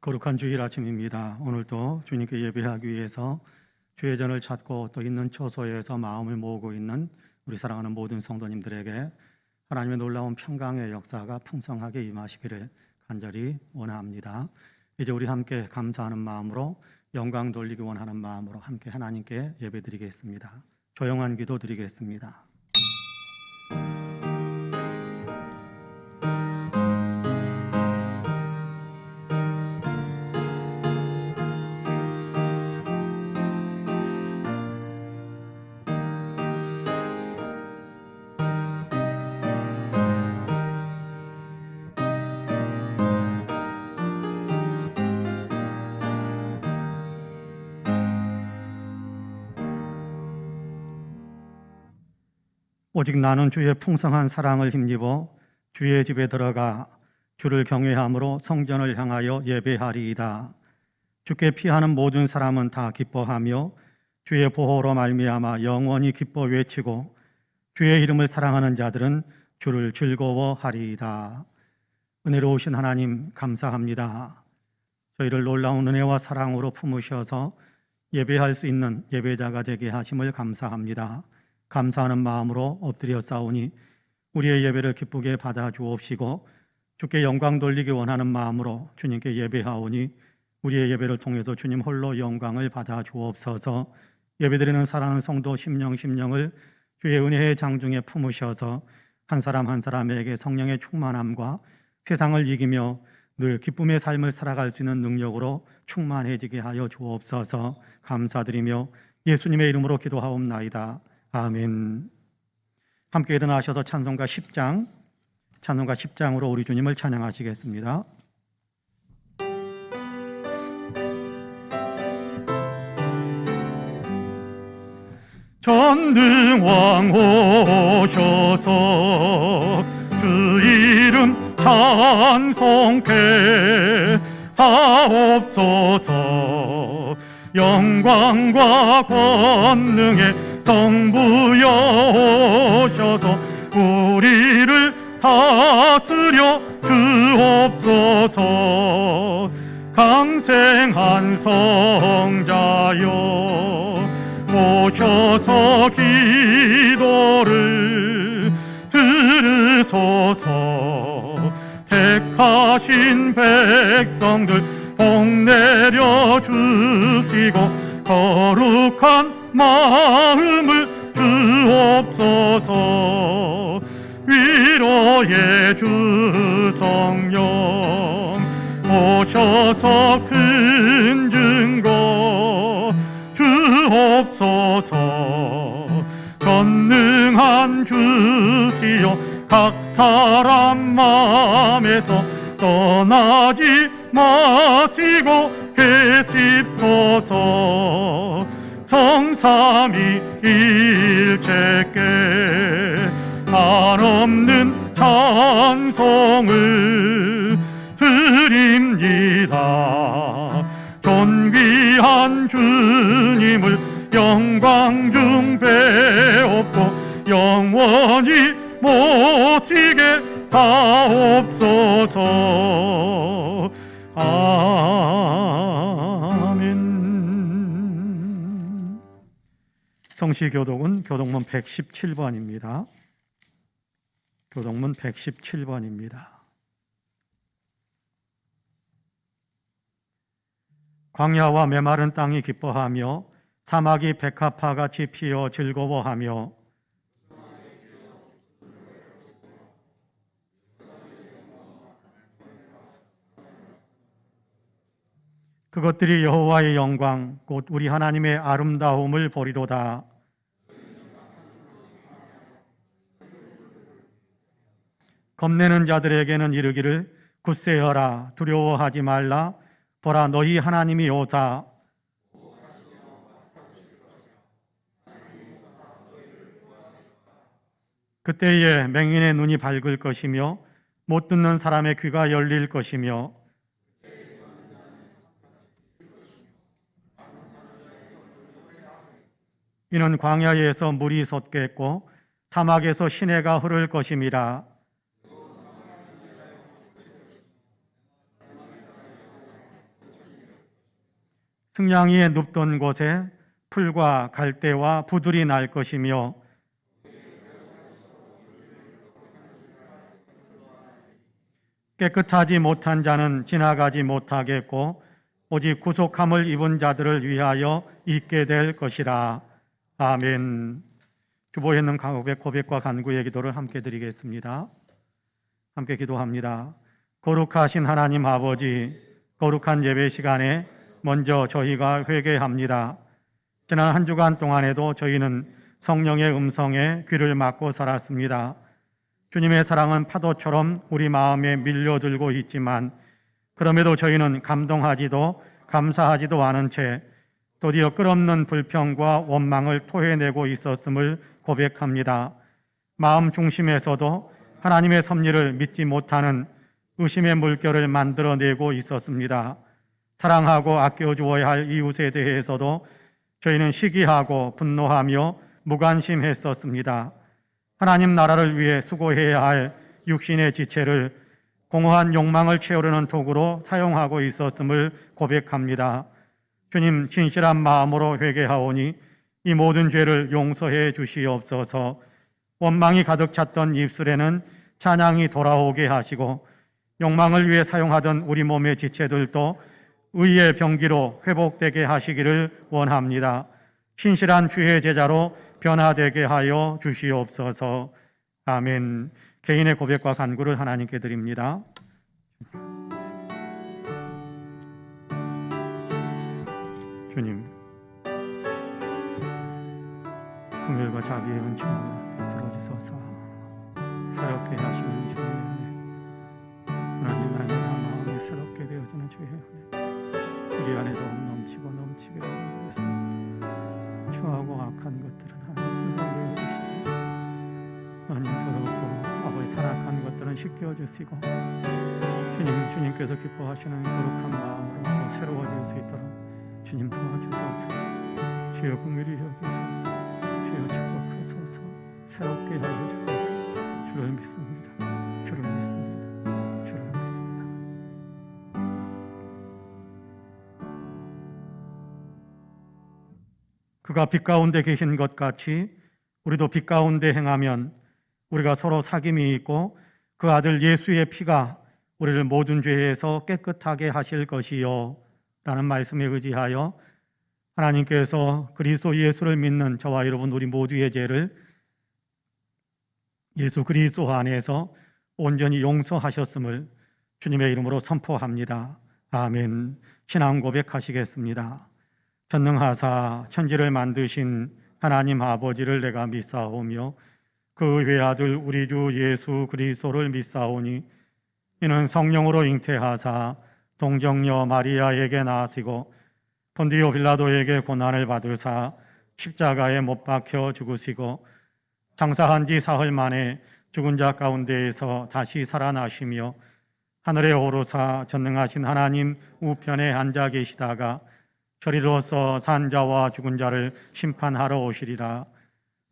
거룩한 주일 아침입니다. 오늘도 주님께 예배하기 위해서 주의 전을 찾고 또 있는 처소에서 마음을 모으고 있는 우리 사랑하는 모든 성도님들에게 하나님의 놀라운 평강의 역사가 풍성하게 임하시기를 간절히 원합니다. 이제 우리 함께 감사하는 마음으로 영광 돌리기 원하는 마음으로 함께 하나님께 예배드리겠습니다. 조용한 기도 드리겠습니다. 오직 나는 주의 풍성한 사랑을 힘입어 주의 집에 들어가 주를 경외함으로 성전을 향하여 예배하리이다. 주께 피하는 모든 사람은 다 기뻐하며 주의 보호로 말미암아 영원히 기뻐 외치고 주의 이름을 사랑하는 자들은 주를 즐거워하리이다. 은혜로우신 하나님 감사합니다. 저희를 놀라운 은혜와 사랑으로 품으셔서 예배할 수 있는 예배자가 되게 하심을 감사합니다. 감사하는 마음으로 엎드려 싸우니 우리의 예배를 기쁘게 받아 주옵시고 주께 영광 돌리기 원하는 마음으로 주님께 예배하오니 우리의 예배를 통해서 주님 홀로 영광을 받아 주옵소서. 예배드리는 사랑하는 성도 심령을 주의 은혜의 장중에 품으셔서 한 사람 한 사람에게 성령의 충만함과 세상을 이기며 늘 기쁨의 삶을 살아갈 수 있는 능력으로 충만해지게 하여 주옵소서. 감사드리며 예수님의 이름으로 기도하옵나이다. 아멘. 함께 일어나셔서 찬송가 10장으로 우리 주님을 찬양하시겠습니다. 전능왕 오셔서 주 이름 찬송케 하옵소서. 영광과 권능의 성부여 오셔서 우리를 다스려 주옵소서. 강생한 성자여 오셔서 기도를 들으소서. 택하신 백성들 복 내려 주시고 거룩한 마음을 주옵소서. 위로의 주 성령 오셔서 큰 증거 주옵소서. 전능한 주시여 각 사람 마음에서 떠나지 마시고 계십소서. 성삼위일체께 한없는 찬송을 드립니다. 존귀한 주님을 영광 중 배옵고 영원히 모시게 하옵소서. 아멘. 성시교독은 교독문 117번입니다. 교독문 117번입니다. 광야와 메마른 땅이 기뻐하며 사막이 백합화같이 피어 즐거워하며 그것들이 여호와의 영광 곧 우리 하나님의 아름다움을 보리로다. 겁내는 자들에게는 이르기를 굳세어라 두려워하지 말라. 보라 너희 하나님이 오사. 그때에 맹인의 눈이 밝을 것이며 못 듣는 사람의 귀가 열릴 것이며 이는 광야에서 물이 솟겠고 사막에서 시내가 흐를 것임이라. 승냥이에 눕던 곳에 풀과 갈대와 부들이 날 것이며 깨끗하지 못한 자는 지나가지 못하겠고 오직 구속함을 입은 자들을 위하여 있게 될 것이라. 아멘. 주보에 있는 고백과 간구의 기도를 함께 드리겠습니다. 함께 기도합니다. 거룩하신 하나님 아버지, 거룩한 예배 시간에 먼저 저희가 회개합니다. 지난 한 주간 동안에도 저희는 성령의 음성에 귀를 막고 살았습니다. 주님의 사랑은 파도처럼 우리 마음에 밀려들고 있지만 그럼에도 저희는 감동하지도 감사하지도 않은 채 도리어 끝없는 불평과 원망을 토해내고 있었음을 고백합니다. 마음 중심에서도 하나님의 섭리를 믿지 못하는 의심의 물결을 만들어내고 있었습니다. 사랑하고 아껴주어야 할 이웃에 대해서도 저희는 시기하고 분노하며 무관심했었습니다. 하나님 나라를 위해 수고해야 할 육신의 지체를 공허한 욕망을 채우려는 도구로 사용하고 있었음을 고백합니다. 주님, 진실한 마음으로 회개하오니 이 모든 죄를 용서해 주시옵소서. 원망이 가득 찼던 입술에는 찬양이 돌아오게 하시고 욕망을 위해 사용하던 우리 몸의 지체들도 의의 병기로 회복되게 하시기를 원합니다. 신실한 주의 제자로 변화되게 하여 주시옵소서. 아멘. 개인의 고백과 간구를 하나님께 드립니다. 주님, 긍휼과 자비의 은총을 베풀어 주소서. 새롭게 하시는 주의 은혜, 하나님 날마다 마음이 새롭게 되어주는 주의 은혜, 우리 안에도 넘치고 넘치기를 원하겠습니다. 추하고 악한 것들은 하나님께서 내어주시고 하나님 더럽고 아버지 타락한 것들은 씻겨주시고 주님께서 기뻐하시는 거룩한 마음으로 더 새로워질 수 있도록 주님 도와주소서. 주여 긍휼히 여기소서. 주여 축복하소서. 새롭게 하여 주소서. 주를 믿습니다. 주를 믿습니다. 주를 믿습니다. 그가 빛 가운데 계신 것 같이 우리도 빛 가운데 행하면 우리가 서로 사귐이 있고 그 아들 예수의 피가 우리를 모든 죄에서 깨끗하게 하실 것이요 라는 말씀에 의지하여 하나님께서 그리스도 예수를 믿는 저와 여러분 우리 모두의 죄를 예수 그리스도 안에서 온전히 용서하셨음을 주님의 이름으로 선포합니다. 아멘. 신앙 고백하시겠습니다. 전능하사 천지를 만드신 하나님 아버지를 내가 믿사오며 그 외아들 우리 주 예수 그리스도를 믿사오니 이는 성령으로 잉태하사 동정녀 마리아에게 나으시고 본디오 빌라도에게 고난을 받으사 십자가에 못 박혀 죽으시고 장사한 지 사흘 만에 죽은 자 가운데에서 다시 살아나시며 하늘에 오르사 전능하신 하나님 우편에 앉아 계시다가 혈이로서 산 자와 죽은 자를 심판하러 오시리라.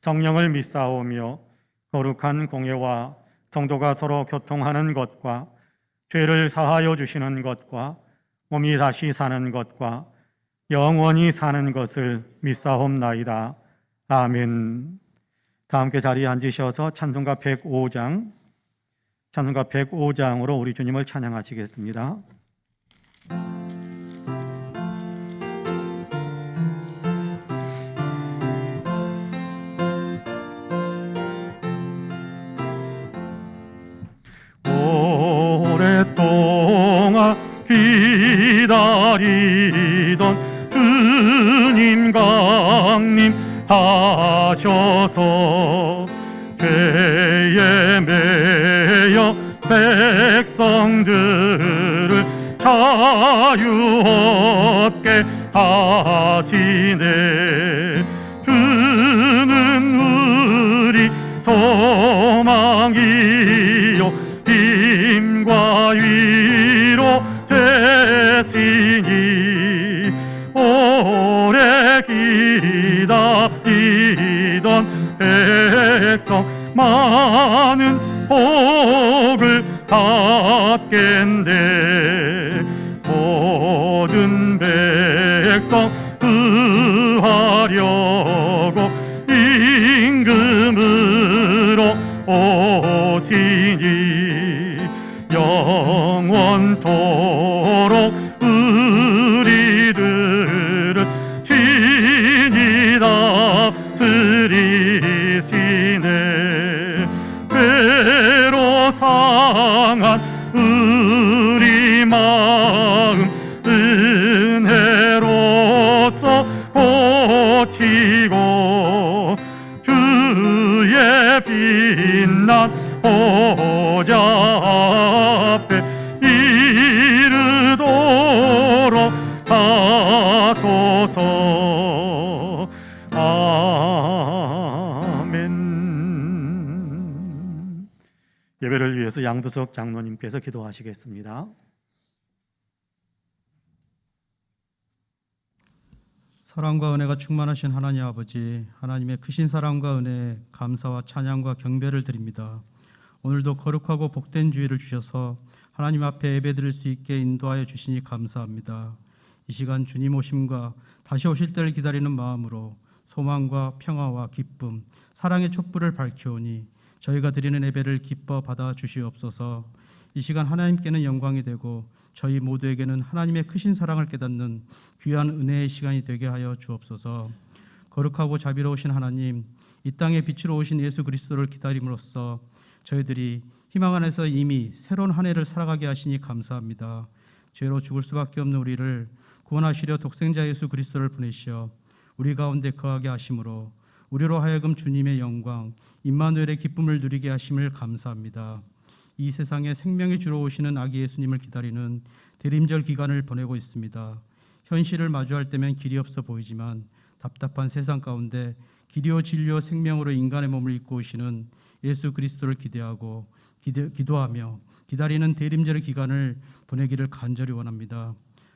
성령을 믿사오며 거룩한 공예와 성도가 서로 교통하는 것과 죄를 사하여 주시는 것과 몸이 다시 사는 것과 영원히 사는 것을 믿사옵나이다. 아멘. 다 함께 자리에 앉으셔서 찬송가 105장으로 우리 주님을 찬양하시겠습니다. 오랫동안 기다리던 주님 강림하셔서 죄에 매여 백성들을 자유 없게 하시네. 주는 우리 소망이요 힘과 위로 되시니 오래 기다리던 백성 많은 복을 받겠네. 모든 백성 영원토록 우리들은 신이 다스리시네. 괴로 상한 우리 마음 은혜로서 고치고 주의 빛난 보좌 앞에 이르도록 하소서. 아멘. 예배를 위해서 양두석 장로님께서 기도하시겠습니다. 사랑과 은혜가 충만하신 하나님 아버지, 하나님의 크신 사랑과 은혜에 감사와 찬양과 경배를 드립니다. 오늘도 거룩하고 복된 주일을 주셔서 하나님 앞에 예배드릴 수 있게 인도하여 주시니 감사합니다. 이 시간 주님 오심과 다시 오실 때를 기다리는 마음으로 소망과 평화와 기쁨, 사랑의 촛불을 밝혀오니 저희가 드리는 예배를 기뻐 받아 주시옵소서. 이 시간 하나님께는 영광이 되고 저희 모두에게는 하나님의 크신 사랑을 깨닫는 귀한 은혜의 시간이 되게 하여 주옵소서. 거룩하고 자비로우신 하나님, 이 땅에 빛으로 오신 예수 그리스도를 기다림으로써 저희들이 희망 안에서 이미 새로운 한 해를 살아가게 하시니 감사합니다. 죄로 죽을 수밖에 없는 우리를 구원하시려 독생자 예수 그리스도를 보내시어 우리 가운데 거하게 하심으로 우리로 하여금 주님의 영광, 임마누엘의 기쁨을 누리게 하심을 감사합니다. 이 세상에 생명이 주로 오시는 아기 예수님을 기다리는 대림절 기간을 보내고 있습니다. 현실을 마주할 때면 길이 없어 보이지만 답답한 세상 가운데 길이요 진리요 생명으로 인간의 몸을 입고 오시는 예수 그리스도를 기대하고 기도하며 기다리는 대림절의 기간을 보내기를 간절히 원합니다.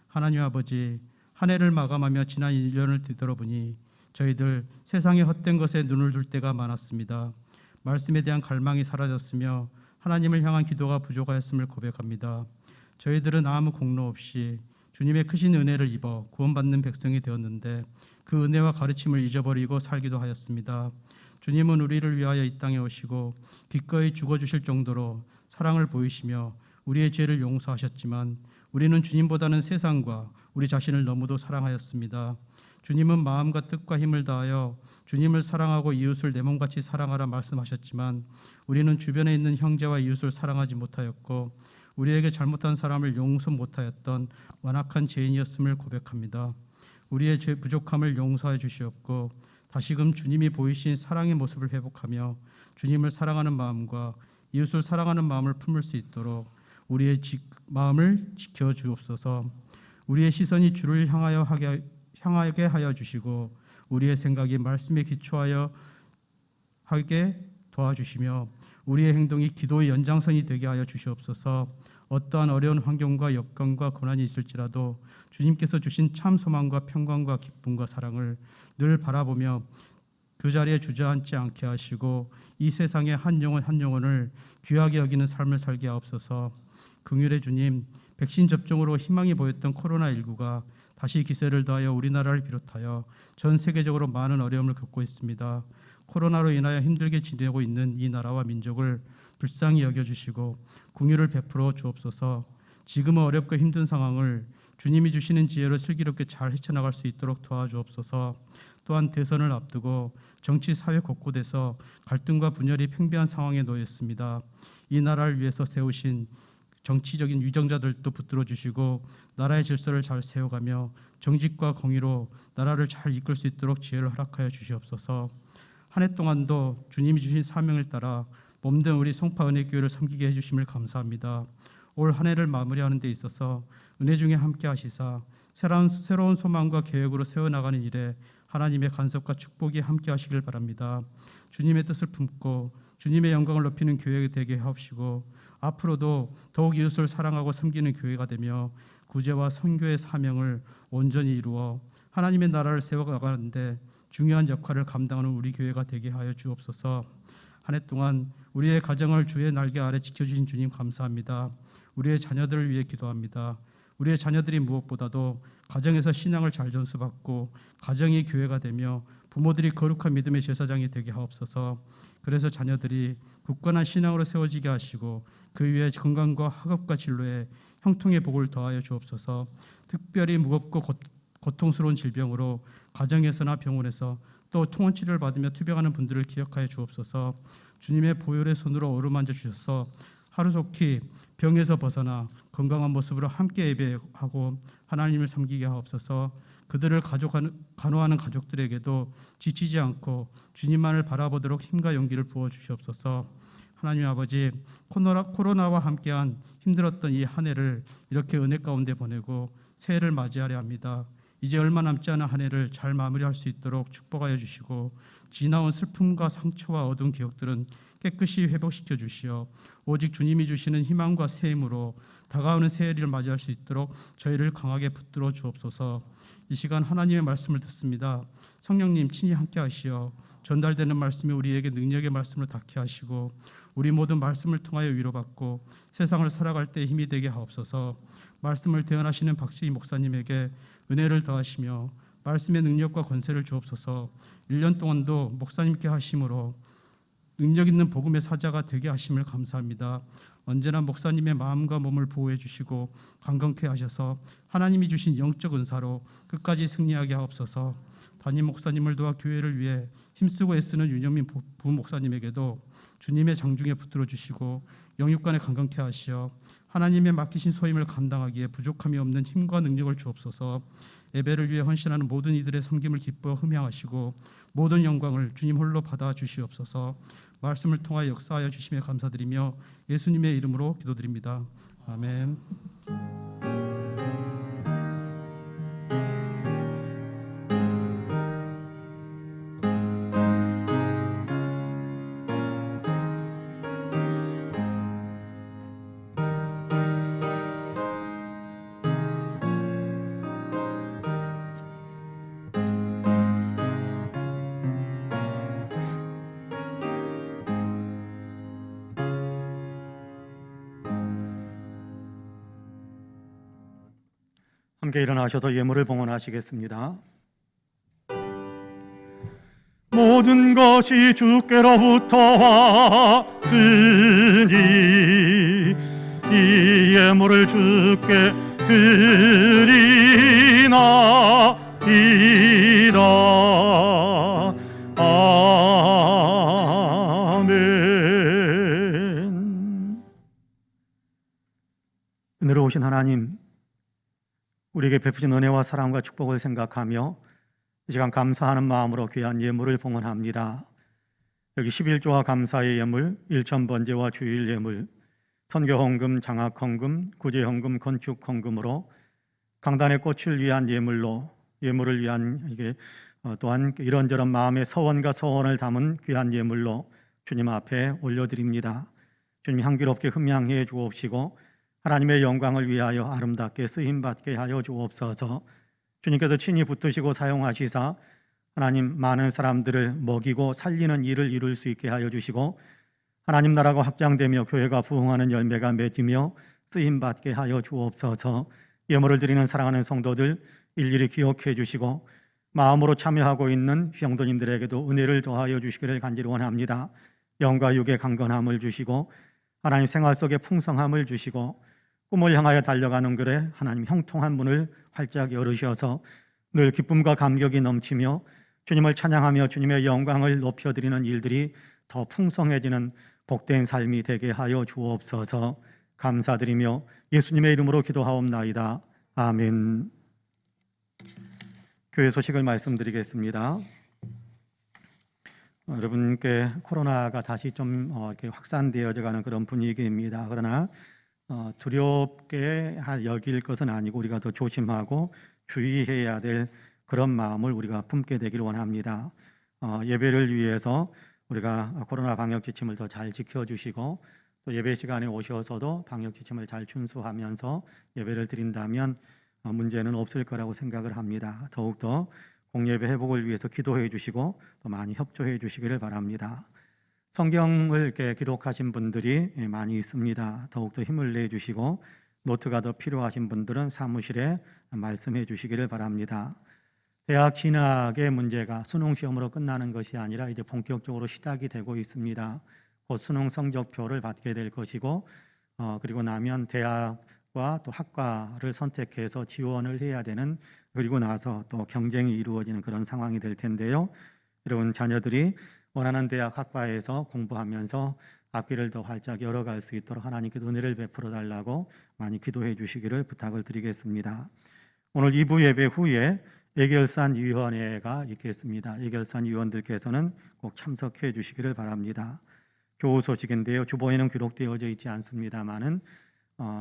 하나님 아버지, 한 해를 마감하며 지난 1년을 뒤돌아보니 저희들 세상의 헛된 것에 눈을 둘 때가 많았습니다. 말씀에 대한 갈망이 사라졌으며 하나님을 향한 기도가 부족하였음을 고백합니다. 저희들은 아무 공로 없이 주님의 크신 은혜를 입어 구원받는 백성이 되었는데 그 은혜와 가르침을 잊어버리고 살기도 하였습니다. 주님은 우리를 위하여 이 땅에 오시고 기꺼이 죽어주실 정도로 사랑을 보이시며 우리의 죄를 용서하셨지만 우리는 주님보다는 세상과 우리 자신을 너무도 사랑하였습니다. 주님은 마음과 뜻과 힘을 다하여 주님을 사랑하고 이웃을 내 몸같이 사랑하라 말씀하셨지만 우리는 주변에 있는 형제와 이웃을 사랑하지 못하였고 우리에게 잘못한 사람을 용서 못하였던 완악한 죄인이었음을 고백합니다. 우리의 죄 부족함을 용서해 주시옵고 다시금 주님이 보이신 사랑의 모습을 회복하며 주님을 사랑하는 마음과 이웃을 사랑하는 마음을 품을 수 있도록 우리의 마음을 지켜 주옵소서. 우리의 시선이 주를 향하게 하여 주시고 우리의 생각이 말씀에 기초하여 하게 도와주시며 우리의 행동이 기도의 연장선이 되게 하여 주시옵소서. 어떠한 어려운 환경과 역경과 고난이 있을지라도 주님께서 주신 참 소망과 평강과 기쁨과 사랑을 늘 바라보며 그 자리에 주저앉지 않게 하시고 이 세상의 한 영혼 한 영혼을 귀하게 여기는 삶을 살게 하옵소서. 긍휼의 주님, 백신 접종으로 희망이 보였던 코로나19가 다시 기세를 더하여 우리나라를 비롯하여 전 세계적으로 많은 어려움을 겪고 있습니다. 코로나로 인하여 힘들게 지내고 있는 이 나라와 민족을 불쌍히 여겨주시고 긍휼을 베풀어 주옵소서. 지금은 어렵고 힘든 상황을 주님이 주시는 지혜로 슬기롭게 잘 헤쳐나갈 수 있도록 도와주옵소서. 또한 대선을 앞두고 정치 사회 곳곳에서 갈등과 분열이 팽배한 상황에 놓였습니다. 이 나라를 위해서 세우신 정치적인 유정자들도 붙들어 주시고 나라의 질서를 잘 세워가며 정직과 공의로 나라를 잘 이끌 수 있도록 지혜를 허락하여 주시옵소서. 한 해 동안도 주님이 주신 사명을 따라 몸된 우리 송파 은혜교회를 섬기게 해주심을 감사합니다. 올 한 해를 마무리하는 데 있어서 은혜 중에 함께 하시사 새로운 소망과 계획으로 세워나가는 일에 하나님의 간섭과 축복이 함께 하시길 바랍니다. 주님의 뜻을 품고 주님의 영광을 높이는 교회가 되게 하옵시고 앞으로도 더욱 이웃을 사랑하고 섬기는 교회가 되며 구제와 선교의 사명을 온전히 이루어 하나님의 나라를 세워가는데 중요한 역할을 감당하는 우리 교회가 되게 하여 주옵소서. 한 해 동안 우리의 가정을 주의 날개 아래 지켜주신 주님 감사합니다. 우리의 자녀들을 위해 기도합니다. 우리의 자녀들이 무엇보다도 가정에서 신앙을 잘 전수받고 가정이 교회가 되며 부모들이 거룩한 믿음의 제사장이 되게 하옵소서. 그래서 자녀들이 굳건한 신앙으로 세워지게 하시고 그 위에 건강과 학업과 진로에 형통의 복을 더하여 주옵소서. 특별히 무겁고 고통스러운 질병으로 가정에서나 병원에서 또 통원 치료를 받으며 투병하는 분들을 기억하여 주옵소서. 주님의 보혈의 손으로 어루만져 주셔서 하루속히 병에서 벗어나 건강한 모습으로 함께 예배하고 하나님을 섬기게 하옵소서. 그들을 간호하는 가족들에게도 지치지 않고 주님만을 바라보도록 힘과 용기를 부어 주시옵소서. 하나님 아버지, 코로나와 함께한 힘들었던 이 한 해를 이렇게 은혜 가운데 보내고 새해를 맞이하려 합니다. 이제 얼마 남지 않은 한 해를 잘 마무리할 수 있도록 축복하여 주시고 지나온 슬픔과 상처와 어두운 기억들은 깨끗이 회복시켜 주시어 오직 주님이 주시는 희망과 새 힘으로 다가오는 새해를 맞이할 수 있도록 저희를 강하게 붙들어 주옵소서. 이 시간 하나님의 말씀을 듣습니다. 성령님 친히 함께 하시어 전달되는 말씀이 우리에게 능력의 말씀을 닿게 하시고 우리 모든 말씀을 통하여 위로받고 세상을 살아갈 때 힘이 되게 하옵소서. 말씀을 대언하시는 박지희 목사님에게 은혜를 더하시며 말씀의 능력과 권세를 주옵소서. 1년 동안도 목사님께 하심으로 능력 있는 복음의 사자가 되게 하심을 감사합니다. 언제나 목사님의 마음과 몸을 보호해 주시고 강건케 하셔서 하나님이 주신 영적 은사로 끝까지 승리하게 하옵소서. 담임 목사님을 도와 교회를 위해 힘쓰고 애쓰는 윤영민 부목사님에게도 주님의 장중에 붙들어 주시고 영육간에 강건케 하시어 하나님의 맡기신 소임을 감당하기에 부족함이 없는 힘과 능력을 주옵소서. 예배를 위해 헌신하는 모든 이들의 섬김을 기뻐 흠양하시고 모든 영광을 주님 홀로 받아 주시옵소서. 말씀을 통하여 역사하여 주심에 감사드리며 예수님의 이름으로 기도드립니다. 아멘. 함께 일어나셔서 예물을 봉헌하시겠습니다. 모든 것이 주께로부터 왔으니 이 예물을 주께 드리나이다. 아멘. 은혜로우신 하나님, 우리에게 베푸신 은혜와 사랑과 축복을 생각하며 이 시간 감사하는 마음으로 귀한 예물을 봉헌합니다. 여기 11조와 감사의 예물, 일천번제와 주일 예물, 선교헌금, 장학헌금, 구제헌금, 건축헌금으로 강단의 꽃을 위한 예물로 예물을 위한 이게 또한 이런저런 마음의 서원과 서원을 담은 귀한 예물로 주님 앞에 올려드립니다. 주님 향기롭게 흠양해 주옵시고 하나님의 영광을 위하여 아름답게 쓰임받게 하여 주옵소서. 주님께서 친히 붙드시고 사용하시사 하나님 많은 사람들을 먹이고 살리는 일을 이룰 수 있게 하여 주시고 하나님 나라가 확장되며 교회가 부흥하는 열매가 맺으며 쓰임받게 하여 주옵소서. 예물을 드리는 사랑하는 성도들 일일이 기억해 주시고 마음으로 참여하고 있는 성도님들에게도 은혜를 더하여 주시기를 간절히 원합니다. 영과 육의 강건함을 주시고 하나님 생활 속에 풍성함을 주시고 꿈을 향하여 달려가는 길에 하나님 형통한 문을 활짝 열으셔서 늘 기쁨과 감격이 넘치며 주님을 찬양하며 주님의 영광을 높여드리는 일들이 더 풍성해지는 복된 삶이 되게 하여 주옵소서. 감사드리며 예수님의 이름으로 기도하옵나이다. 아멘. 교회 소식을 말씀드리겠습니다. 여러분께 코로나가 다시 좀 이렇게 확산되어져 가는 그런 분위기입니다. 그러나 두렵게 여길 것은 아니고 우리가 더 조심하고 주의해야 될 그런 마음을 우리가 품게 되기를 원합니다. 예배를 위해서 우리가 코로나 방역 지침을 더 잘 지켜주시고 또 예배 시간에 오셔서도 방역 지침을 잘 준수하면서 예배를 드린다면 문제는 없을 거라고 생각을 합니다. 더욱더 공예배 회복을 위해서 기도해 주시고 또 많이 협조해 주시기를 바랍니다. 성경을 이렇게 기록하신 분들이 많이 있습니다. 더욱더 힘을 내주시고 노트가 더 필요하신 분들은 사무실에 말씀해 주시기를 바랍니다. 대학 진학의 문제가 수능 시험으로 끝나는 것이 아니라 이제 본격적으로 시작이 되고 있습니다. 곧 수능 성적표를 받게 될 것이고 그리고 나면 대학 학과 또 학과를 선택해서 지원을 해야 되는, 그리고 나서 또 경쟁이 이루어지는 그런 상황이 될 텐데요. 여러분 자녀들이 원하는 대학 학과에서 공부하면서 앞길을 더 활짝 열어갈 수 있도록 하나님께 은혜를 베풀어 달라고 많이 기도해 주시기를 부탁을 드리겠습니다. 오늘 2부 예배 후에 예결산위원회가 있겠습니다. 예결산위원들께서는 꼭 참석해 주시기를 바랍니다. 교우 소식인데요. 주보에는 기록되어져 있지 않습니다만은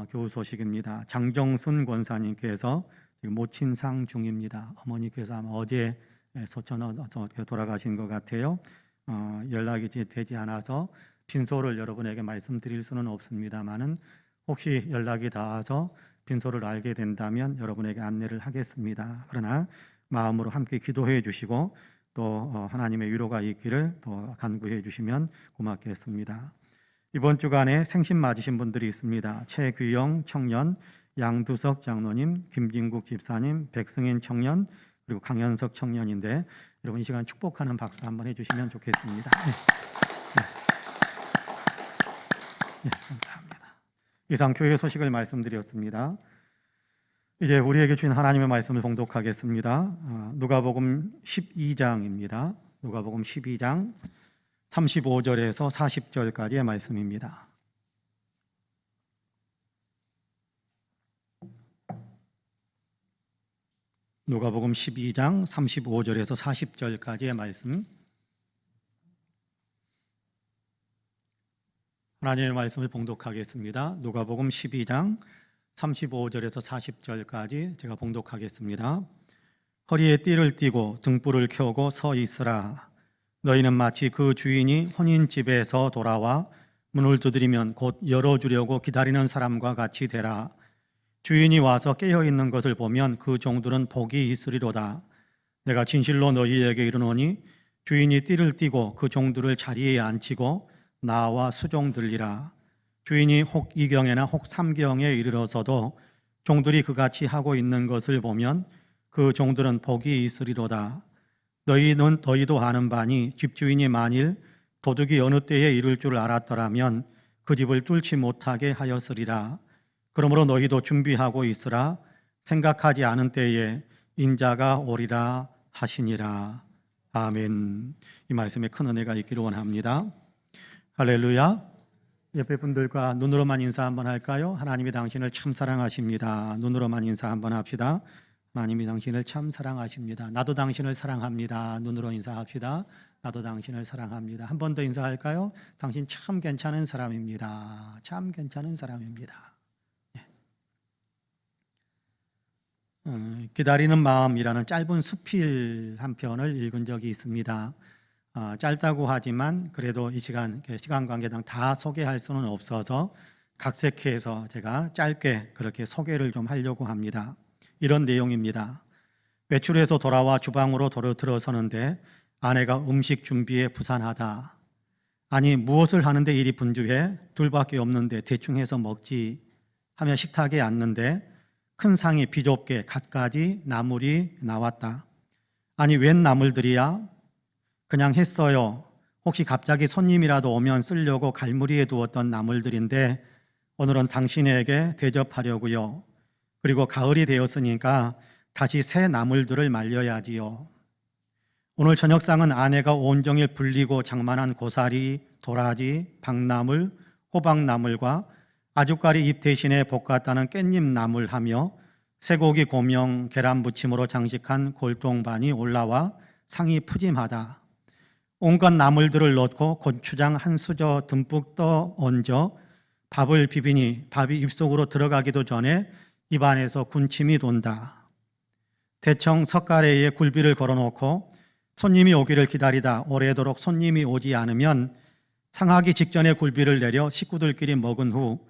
교우 소식입니다. 장정순 권사님께서 지금 모친상 중입니다. 어머니께서 아마 어제 소천 돌아가신 것 같아요. 연락이 되지 않아서 빈소를 여러분에게 말씀드릴 수는 없습니다만은 혹시 연락이 닿아서 빈소를 알게 된다면 여러분에게 안내를 하겠습니다. 그러나 마음으로 함께 기도해 주시고 또 하나님의 위로가 있기를 또 간구해 주시면 고맙겠습니다. 이번 주간에 생신 맞으신 분들이 있습니다. 최규영 청년, 양두석 장로님, 김진국 집사님, 백승인 청년, 그리고 강현석 청년인데 여러분 이 시간 축복하는 박수 한번 해주시면 좋겠습니다. 네, 감사합니다. 이상 교회 소식을 말씀드렸습니다. 이제 우리에게 주신 하나님의 말씀을 봉독하겠습니다. 누가복음 12장입니다. 누가복음 12장 35절에서 40절까지의 말씀입니다. 누가복음 12장 35절에서 40절까지의 말씀, 하나님의 말씀을 봉독하겠습니다. 누가복음 12장 35절에서 40절까지 제가 봉독하겠습니다. 허리에 띠를 띠고 등불을 켜고 서 있으라. 너희는 마치 그 주인이 혼인집에서 돌아와 문을 두드리면 곧 열어주려고 기다리는 사람과 같이 되라. 주인이 와서 깨어있는 것을 보면 그 종들은 복이 있으리로다. 내가 진실로 너희에게 이르노니 주인이 띠를 띠고 그 종들을 자리에 앉히고 나와 수종들리라. 주인이 혹 이경에나 혹 삼경에 이르러서도 종들이 그같이 하고 있는 것을 보면 그 종들은 복이 있으리로다. 너희도 아는 바니 집주인이 만일 도둑이 어느 때에 이를 줄 알았더라면 그 집을 뚫지 못하게 하였으리라. 그러므로 너희도 준비하고 있으라. 생각하지 않은 때에 인자가 오리라 하시니라. 아멘. 이 말씀에 큰 은혜가 있기를 원합니다. 할렐루야. 옆에 분들과 눈으로만 인사 한번 할까요? 하나님이 당신을 참 사랑하십니다. 눈으로만 인사 한번 합시다. 하나님이 당신을 참 사랑하십니다. 나도 당신을 사랑합니다. 눈으로 인사합시다. 나도 당신을 사랑합니다. 한 번 더 인사할까요? 당신 참 괜찮은 사람입니다. 참 괜찮은 사람입니다. 기다리는 마음이라는 짧은 수필 한 편을 읽은 적이 있습니다. 짧다고 하지만 그래도 이 시간 관계상 다 소개할 수는 없어서 각색해서 제가 짧게 그렇게 소개를 좀 하려고 합니다. 이런 내용입니다. 외출해서 돌아와 주방으로 들어서는데 아내가 음식 준비에 부산하다. 아니 무엇을 하는데 일이 분주해? 둘밖에 없는데 대충 해서 먹지 하며 식탁에 앉는데 큰 상이 비좁게 갖가지 나물이 나왔다. 아니 웬 나물들이야? 그냥 했어요. 혹시 갑자기 손님이라도 오면 쓰려고 갈무리에 두었던 나물들인데 오늘은 당신에게 대접하려고요. 그리고 가을이 되었으니까 다시 새 나물들을 말려야지요. 오늘 저녁상은 아내가 온종일 불리고 장만한 고사리, 도라지, 박나물, 호박나물과 아주까리 잎 대신에 볶았다는 깻잎 나물하며 쇠고기 고명, 계란 부침으로 장식한 골동반이 올라와 상이 푸짐하다. 온갖 나물들을 넣고 고추장 한 수저 듬뿍 떠 얹어 밥을 비비니 밥이 입속으로 들어가기도 전에 입안에서 군침이 돈다. 대청 석가래에 굴비를 걸어놓고 손님이 오기를 기다리다 오래도록 손님이 오지 않으면 상하기 직전에 굴비를 내려 식구들끼리 먹은 후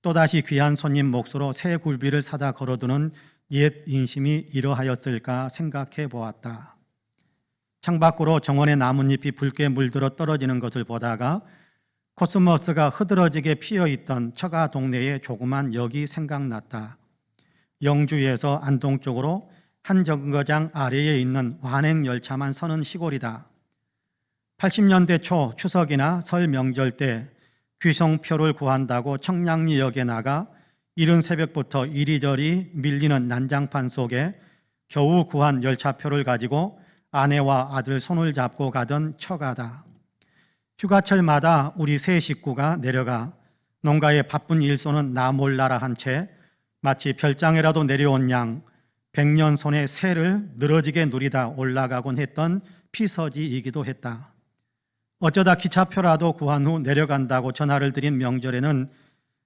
또다시 귀한 손님 몫으로 새 굴비를 사다 걸어두는 옛 인심이 이러하였을까 생각해 보았다. 창밖으로 정원의 나뭇잎이 붉게 물들어 떨어지는 것을 보다가 코스모스가 흐드러지게 피어있던 처가 동네의 조그만 역이 생각났다. 영주에서 안동 쪽으로 한 정거장 아래에 있는 완행열차만 서는 시골이다. 80년대 초 추석이나 설 명절 때 귀성표를 구한다고 청량리역에 나가 이른 새벽부터 이리저리 밀리는 난장판 속에 겨우 구한 열차표를 가지고 아내와 아들 손을 잡고 가던 처가다. 휴가철마다 우리 세 식구가 내려가 농가의 바쁜 일손은 나 몰라라 한 채 마치 별장에라도 내려온 양 백년손의 새를 늘어지게 누리다 올라가곤 했던 피서지이기도 했다. 어쩌다 기차표라도 구한 후 내려간다고 전화를 드린 명절에는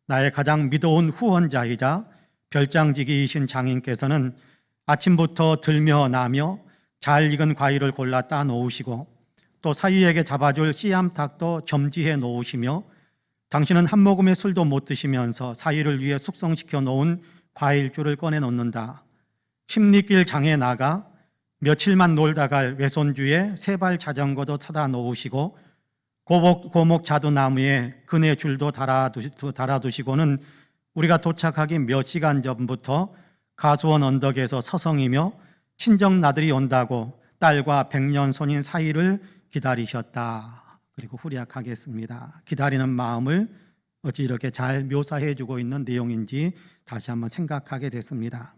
나의 가장 믿어온 후원자이자 별장지기이신 장인께서는 아침부터 들며 나며 잘 익은 과일을 골라 따 놓으시고 또 사위에게 잡아줄 씨암탉도 점지해 놓으시며 당신은 한 모금의 술도 못 드시면서 사위를 위해 숙성시켜 놓은 과일주를 꺼내 놓는다. 십리길 장에 나가 며칠만 놀다 갈 외손주에 세발 자전거도 사다 놓으시고 고목 자두나무에 그네 줄도 달아두시고는 우리가 도착하기 몇 시간 전부터 가수원 언덕에서 서성이며 친정 나들이 온다고 딸과 백년손인 사위를 기다리셨다. 그리고 후략하겠습니다. 기다리는 마음을 어찌 이렇게 잘 묘사해주고 있는 내용인지 다시 한번 생각하게 됐습니다.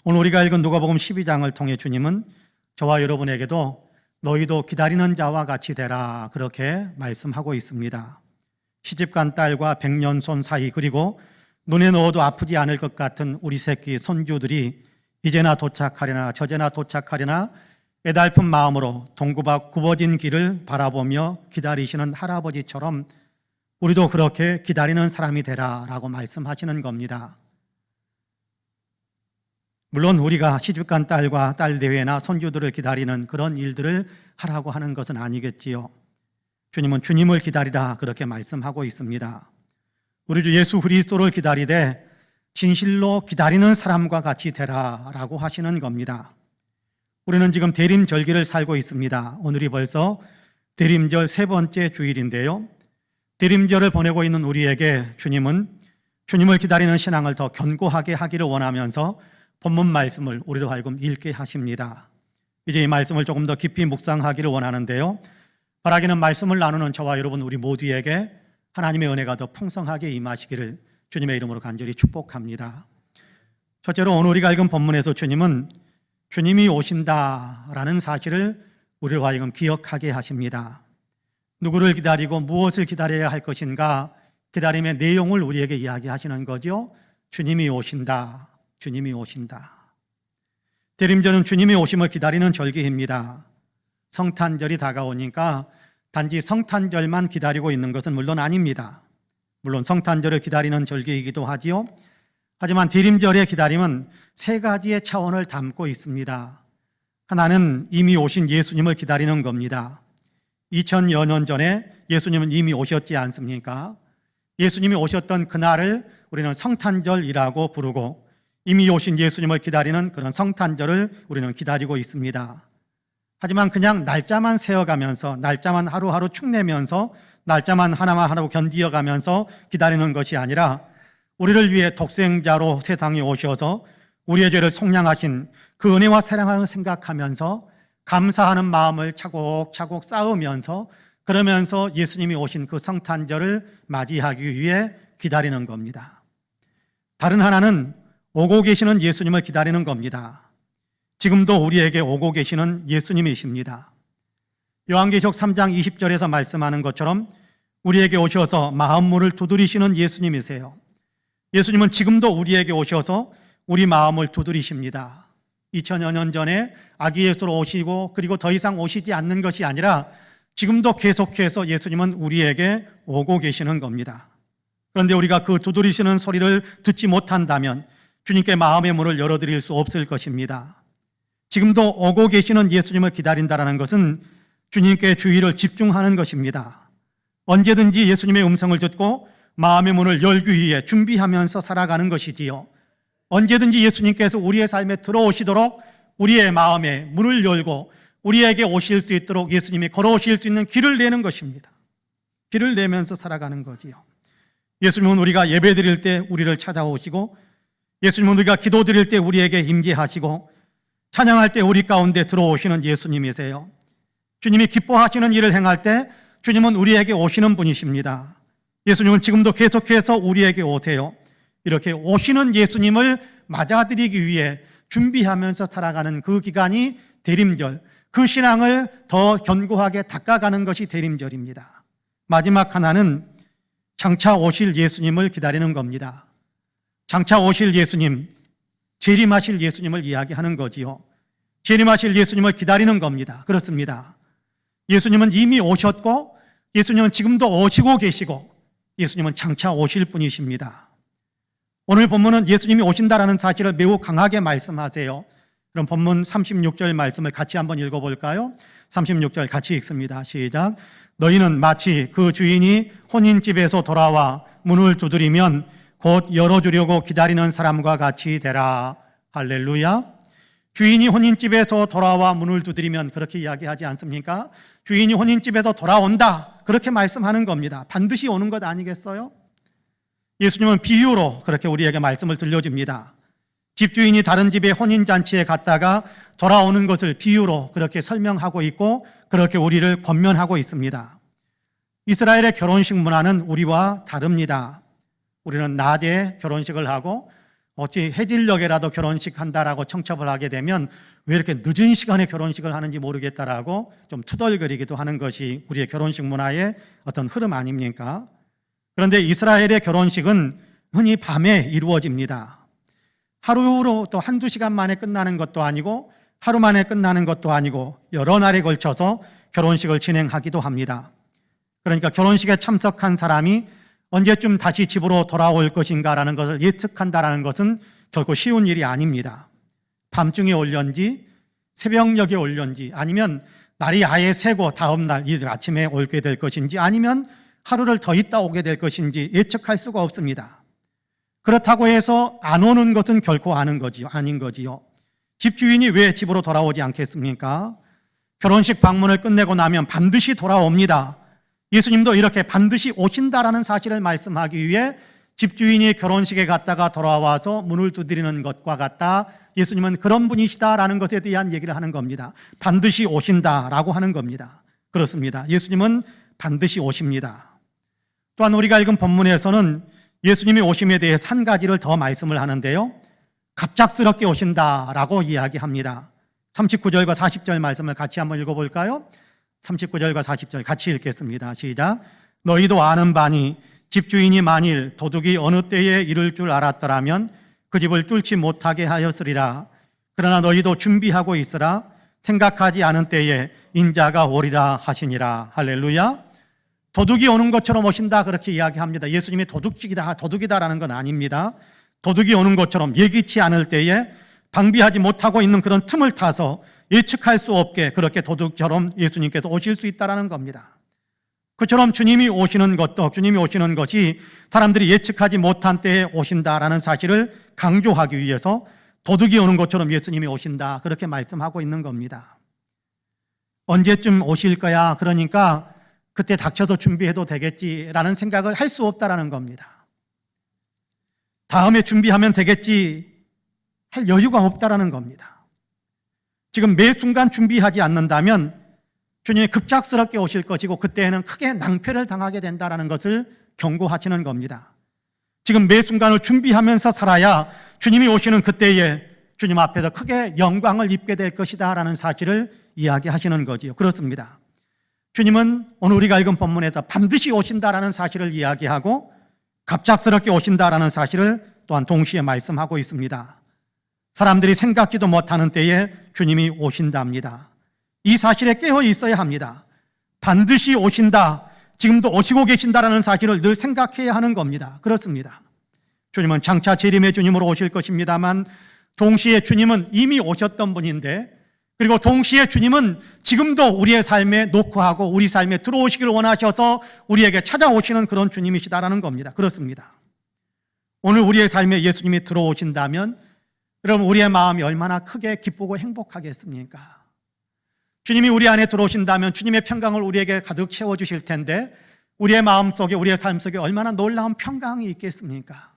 오늘 우리가 읽은 누가복음 12장을 통해 주님은 저와 여러분에게도 너희도 기다리는 자와 같이 되라 그렇게 말씀하고 있습니다. 시집간 딸과 백년손 사이 그리고 눈에 넣어도 아프지 않을 것 같은 우리 새끼 손주들이 이제나 도착하려나 저제나 도착하려나 애달픈 마음으로 동구박 굽어진 길을 바라보며 기다리시는 할아버지처럼 우리도 그렇게 기다리는 사람이 되라 라고 말씀하시는 겁니다. 물론 우리가 시집간 딸과 딸 내외나 손주들을 기다리는 그런 일들을 하라고 하는 것은 아니겠지요. 주님은 주님을 기다리라 그렇게 말씀하고 있습니다. 우리 주 예수 그리스도를 기다리되 진실로 기다리는 사람과 같이 되라 라고 하시는 겁니다. 우리는 지금 대림절기를 살고 있습니다. 오늘이 벌써 대림절 세 번째 주일인데요. 대림절을 보내고 있는 우리에게 주님은 주님을 기다리는 신앙을 더 견고하게 하기를 원하면서 본문 말씀을 우리로 하여금 읽게 하십니다. 이제 이 말씀을 조금 더 깊이 묵상하기를 원하는데요. 바라기는 말씀을 나누는 저와 여러분 우리 모두에게 하나님의 은혜가 더 풍성하게 임하시기를 주님의 이름으로 간절히 축복합니다. 첫째로 오늘 우리가 읽은 본문에서 주님은 주님이 오신다라는 사실을 우리로 하여금 기억하게 하십니다. 누구를 기다리고 무엇을 기다려야 할 것인가 기다림의 내용을 우리에게 이야기하시는 거죠. 주님이 오신다. 주님이 오신다. 대림절은 주님의 오심을 기다리는 절기입니다. 성탄절이 다가오니까 단지 성탄절만 기다리고 있는 것은 물론 아닙니다. 물론 성탄절을 기다리는 절기이기도 하지요. 하지만 대림절의 기다림은 세 가지의 차원을 담고 있습니다. 하나는 이미 오신 예수님을 기다리는 겁니다. 2000여 년 전에 예수님은 이미 오셨지 않습니까? 예수님이 오셨던 그날을 우리는 성탄절이라고 부르고 이미 오신 예수님을 기다리는 그런 성탄절을 우리는 기다리고 있습니다. 하지만 그냥 날짜만 세어가면서 날짜만 하루하루 축내면서 날짜만 하나하나 견디어가면서 기다리는 것이 아니라 우리를 위해 독생자로 세상에 오셔서 우리의 죄를 속량하신 그 은혜와 사랑을 생각하면서 감사하는 마음을 차곡차곡 쌓으면서 그러면서 예수님이 오신 그 성탄절을 맞이하기 위해 기다리는 겁니다. 다른 하나는 오고 계시는 예수님을 기다리는 겁니다. 지금도 우리에게 오고 계시는 예수님이십니다. 요한계시록 3장 20절에서 말씀하는 것처럼 우리에게 오셔서 마음문을 두드리시는 예수님이세요. 예수님은 지금도 우리에게 오셔서 우리 마음을 두드리십니다. 2000여 년 전에 아기 예수로 오시고 그리고 더 이상 오시지 않는 것이 아니라 지금도 계속해서 예수님은 우리에게 오고 계시는 겁니다. 그런데 우리가 그 두드리시는 소리를 듣지 못한다면 주님께 마음의 문을 열어드릴 수 없을 것입니다. 지금도 오고 계시는 예수님을 기다린다는 것은 주님께 주의를 집중하는 것입니다. 언제든지 예수님의 음성을 듣고 마음의 문을 열기 위해 준비하면서 살아가는 것이지요. 언제든지 예수님께서 우리의 삶에 들어오시도록 우리의 마음에 문을 열고 우리에게 오실 수 있도록 예수님이 걸어오실 수 있는 길을 내는 것입니다. 길을 내면서 살아가는 거지요. 예수님은 우리가 예배 드릴 때 우리를 찾아오시고 예수님은 우리가 기도 드릴 때 우리에게 임재하시고 찬양할 때 우리 가운데 들어오시는 예수님이세요. 주님이 기뻐하시는 일을 행할 때 주님은 우리에게 오시는 분이십니다. 예수님은 지금도 계속해서 우리에게 오세요. 이렇게 오시는 예수님을 맞아들이기 위해 준비하면서 살아가는 그 기간이 대림절, 그 신앙을 더 견고하게 닦아가는 것이 대림절입니다. 마지막 하나는 장차 오실 예수님을 기다리는 겁니다. 장차 오실 예수님, 재림하실 예수님을 이야기하는 거지요. 재림하실 예수님을 기다리는 겁니다. 그렇습니다. 예수님은 이미 오셨고 예수님은 지금도 오시고 계시고 예수님은 장차 오실 분이십니다. 오늘 본문은 예수님이 오신다라는 사실을 매우 강하게 말씀하세요. 그럼 본문 36절 말씀을 같이 한번 읽어볼까요? 36절 같이 읽습니다. 시작. 너희는 마치 그 주인이 혼인집에서 돌아와 문을 두드리면 곧 열어주려고 기다리는 사람과 같이 되라. 할렐루야. 주인이 혼인집에서 돌아와 문을 두드리면 그렇게 이야기하지 않습니까? 주인이 혼인집에서 돌아온다, 그렇게 말씀하는 겁니다. 반드시 오는 것 아니겠어요? 예수님은 비유로 그렇게 우리에게 말씀을 들려줍니다. 집주인이 다른 집의 혼인잔치에 갔다가 돌아오는 것을 비유로 그렇게 설명하고 있고 그렇게 우리를 권면하고 있습니다. 이스라엘의 결혼식 문화는 우리와 다릅니다. 우리는 낮에 결혼식을 하고 어찌 해질녘에라도 결혼식 한다라고 청첩을 하게 되면 왜 이렇게 늦은 시간에 결혼식을 하는지 모르겠다라고 좀 투덜거리기도 하는 것이 우리의 결혼식 문화의 어떤 흐름 아닙니까? 그런데 이스라엘의 결혼식은 흔히 밤에 이루어집니다. 하루로 또 한두 시간 만에 끝나는 것도 아니고 하루 만에 끝나는 것도 아니고 여러 날에 걸쳐서 결혼식을 진행하기도 합니다. 그러니까 결혼식에 참석한 사람이 언제쯤 다시 집으로 돌아올 것인가라는 것을 예측한다는 것은 결코 쉬운 일이 아닙니다. 밤중에 올련지 새벽녘에 올련지 아니면 날이 아예 새고 다음 날 이 아침에 오게 될 것인지 아니면 하루를 더 있다 오게 될 것인지 예측할 수가 없습니다. 그렇다고 해서 안 오는 것은 결코 아닌 거지요. 집주인이 왜 집으로 돌아오지 않겠습니까? 결혼식 방문을 끝내고 나면 반드시 돌아옵니다. 예수님도 이렇게 반드시 오신다라는 사실을 말씀하기 위해 집주인이 결혼식에 갔다가 돌아와서 문을 두드리는 것과 같다. 예수님은 그런 분이시다라는 것에 대한 얘기를 하는 겁니다. 반드시 오신다라고 하는 겁니다. 그렇습니다. 예수님은 반드시 오십니다. 또한 우리가 읽은 본문에서는 예수님이 오심에 대해서 한 가지를 더 말씀을 하는데요. 갑작스럽게 오신다라고 이야기합니다. 39절과 40절 말씀을 같이 한번 읽어볼까요? 39절과 40절 같이 읽겠습니다. 시작. 너희도 아는 바니 집주인이 만일 도둑이 어느 때에 이를 줄 알았더라면 그 집을 뚫지 못하게 하였으리라. 그러나 너희도 준비하고 있으라. 생각하지 않은 때에 인자가 오리라 하시니라. 할렐루야. 도둑이 오는 것처럼 오신다 그렇게 이야기합니다. 예수님이 도둑이다라는 건 아닙니다. 도둑이 오는 것처럼 예기치 않을 때에 방비하지 못하고 있는 그런 틈을 타서 예측할 수 없게 그렇게 도둑처럼 예수님께서 오실 수 있다는 겁니다. 그처럼 주님이 오시는 것이 사람들이 예측하지 못한 때에 오신다라는 사실을 강조하기 위해서 도둑이 오는 것처럼 예수님이 오신다 그렇게 말씀하고 있는 겁니다. 언제쯤 오실 거야? 그러니까 그때 닥쳐서 준비해도 되겠지라는 생각을 할 수 없다라는 겁니다. 다음에 준비하면 되겠지 할 여유가 없다라는 겁니다. 지금 매 순간 준비하지 않는다면 주님이 급작스럽게 오실 것이고 그때에는 크게 낭패를 당하게 된다는 것을 경고하시는 겁니다. 지금 매 순간을 준비하면서 살아야 주님이 오시는 그때에 주님 앞에서 크게 영광을 입게 될 것이다라는 사실을 이야기하시는 거지요. 그렇습니다. 주님은 오늘 우리가 읽은 본문에서 반드시 오신다라는 사실을 이야기하고 갑작스럽게 오신다라는 사실을 또한 동시에 말씀하고 있습니다. 사람들이 생각지도 못하는 때에 주님이 오신답니다. 이 사실에 깨어 있어야 합니다. 반드시 오신다, 지금도 오시고 계신다라는 사실을 늘 생각해야 하는 겁니다. 그렇습니다. 주님은 장차 재림의 주님으로 오실 것입니다만 동시에 주님은 이미 오셨던 분인데 그리고 동시에 주님은 지금도 우리의 삶에 노크하고 우리 삶에 들어오시길 원하셔서 우리에게 찾아오시는 그런 주님이시다라는 겁니다. 그렇습니다. 오늘 우리의 삶에 예수님이 들어오신다면 여러분 우리의 마음이 얼마나 크게 기쁘고 행복하겠습니까? 주님이 우리 안에 들어오신다면 주님의 평강을 우리에게 가득 채워주실 텐데 우리의 마음 속에 우리의 삶 속에 얼마나 놀라운 평강이 있겠습니까?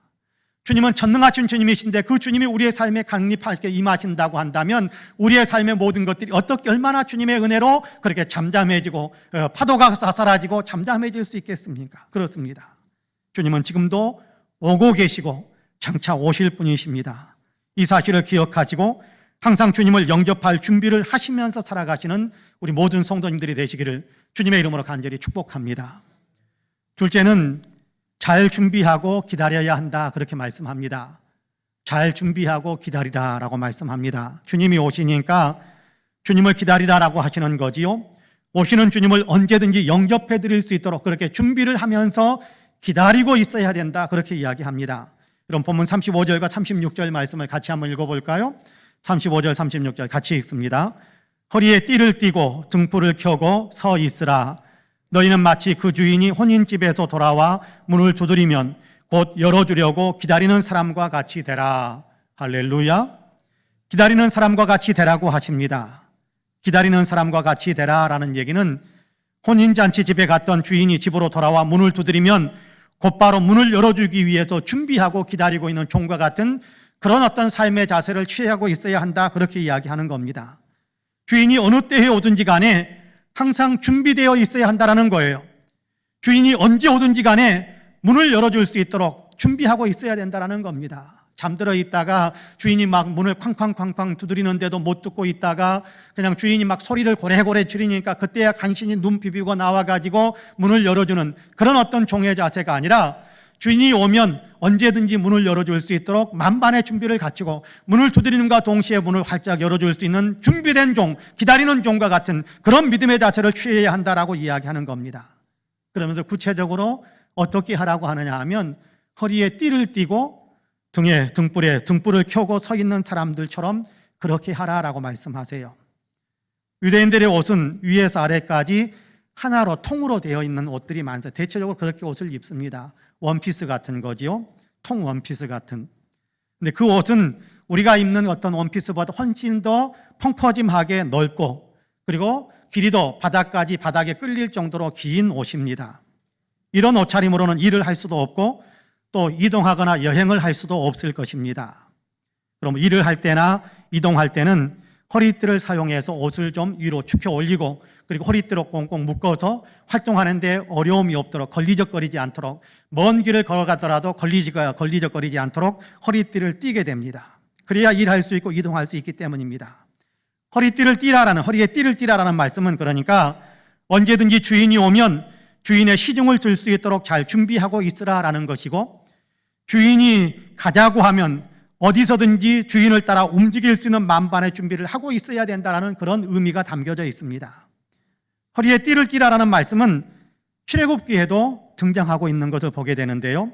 주님은 전능하신 주님이신데 그 주님이 우리의 삶에 강림하게 임하신다고 한다면 우리의 삶의 모든 것들이 어떻게 얼마나 주님의 은혜로 그렇게 잠잠해지고 파도가 사라지고 잠잠해질 수 있겠습니까? 그렇습니다. 주님은 지금도 오고 계시고 장차 오실 분이십니다. 이 사실을 기억하시고 항상 주님을 영접할 준비를 하시면서 살아가시는 우리 모든 성도님들이 되시기를 주님의 이름으로 간절히 축복합니다. 둘째는 잘 준비하고 기다려야 한다, 그렇게 말씀합니다. 잘 준비하고 기다리라라고 말씀합니다. 주님이 오시니까 주님을 기다리라라고 하시는 거지요. 오시는 주님을 언제든지 영접해 드릴 수 있도록 그렇게 준비를 하면서 기다리고 있어야 된다, 그렇게 이야기합니다. 그럼 본문 35절과 36절 말씀을 같이 한번 읽어볼까요? 35절 36절 같이 읽습니다. 허리에 띠를 띠고 등불을 켜고 서 있으라. 너희는 마치 그 주인이 혼인집에서 돌아와 문을 두드리면 곧 열어주려고 기다리는 사람과 같이 되라. 할렐루야. 기다리는 사람과 같이 되라고 하십니다. 기다리는 사람과 같이 되라라는 얘기는 혼인잔치 집에 갔던 주인이 집으로 돌아와 문을 두드리면 곧바로 문을 열어주기 위해서 준비하고 기다리고 있는 종과 같은 그런 어떤 삶의 자세를 취하고 있어야 한다, 그렇게 이야기하는 겁니다. 주인이 어느 때에 오든지 간에 항상 준비되어 있어야 한다는 거예요. 주인이 언제 오든지 간에 문을 열어줄 수 있도록 준비하고 있어야 된다는 겁니다. 잠들어 있다가 주인이 막 문을 쾅쾅쾅쾅 두드리는데도 못 듣고 있다가 그냥 주인이 막 소리를 고래고래 지르니까 그때야 간신히 눈 비비고 나와가지고 문을 열어주는 그런 어떤 종의 자세가 아니라 주인이 오면 언제든지 문을 열어줄 수 있도록 만반의 준비를 갖추고 문을 두드리는과 동시에 문을 활짝 열어줄 수 있는 준비된 종, 기다리는 종과 같은 그런 믿음의 자세를 취해야 한다라고 이야기하는 겁니다. 그러면서 구체적으로 어떻게 하라고 하느냐 하면 허리에 띠를 띠고 등에 등불을 켜고 서 있는 사람들처럼 그렇게 하라라고 말씀하세요. 유대인들의 옷은 위에서 아래까지 하나로 통으로 되어 있는 옷들이 많아요. 대체적으로 그렇게 옷을 입습니다. 원피스 같은 거지요. 통 원피스 같은. 근데 그 옷은 우리가 입는 어떤 원피스보다 훨씬 더 펑퍼짐하게 넓고 그리고 길이도 바닥에 끌릴 정도로 긴 옷입니다. 이런 옷차림으로는 일을 할 수도 없고 또 이동하거나 여행을 할 수도 없을 것입니다. 그럼 일을 할 때나 이동할 때는 허리띠를 사용해서 옷을 좀 위로 축혀 올리고 그리고 허리띠로 꽁꽁 묶어서 활동하는 데 어려움이 없도록 걸리적거리지 않도록 먼 길을 걸어가더라도 걸리적거리지 않도록 허리띠를 띠게 됩니다. 그래야 일할 수 있고 이동할 수 있기 때문입니다. 허리에 띠를 띠라라는 말씀은 그러니까 언제든지 주인이 오면 주인의 시중을 줄 수 있도록 잘 준비하고 있으라라는 것이고 주인이 가자고 하면 어디서든지 주인을 따라 움직일 수 있는 만반의 준비를 하고 있어야 된다는 그런 의미가 담겨져 있습니다. 허리에 띠를 띠라라는 말씀은 출애굽기에도 등장하고 있는 것을 보게 되는데요.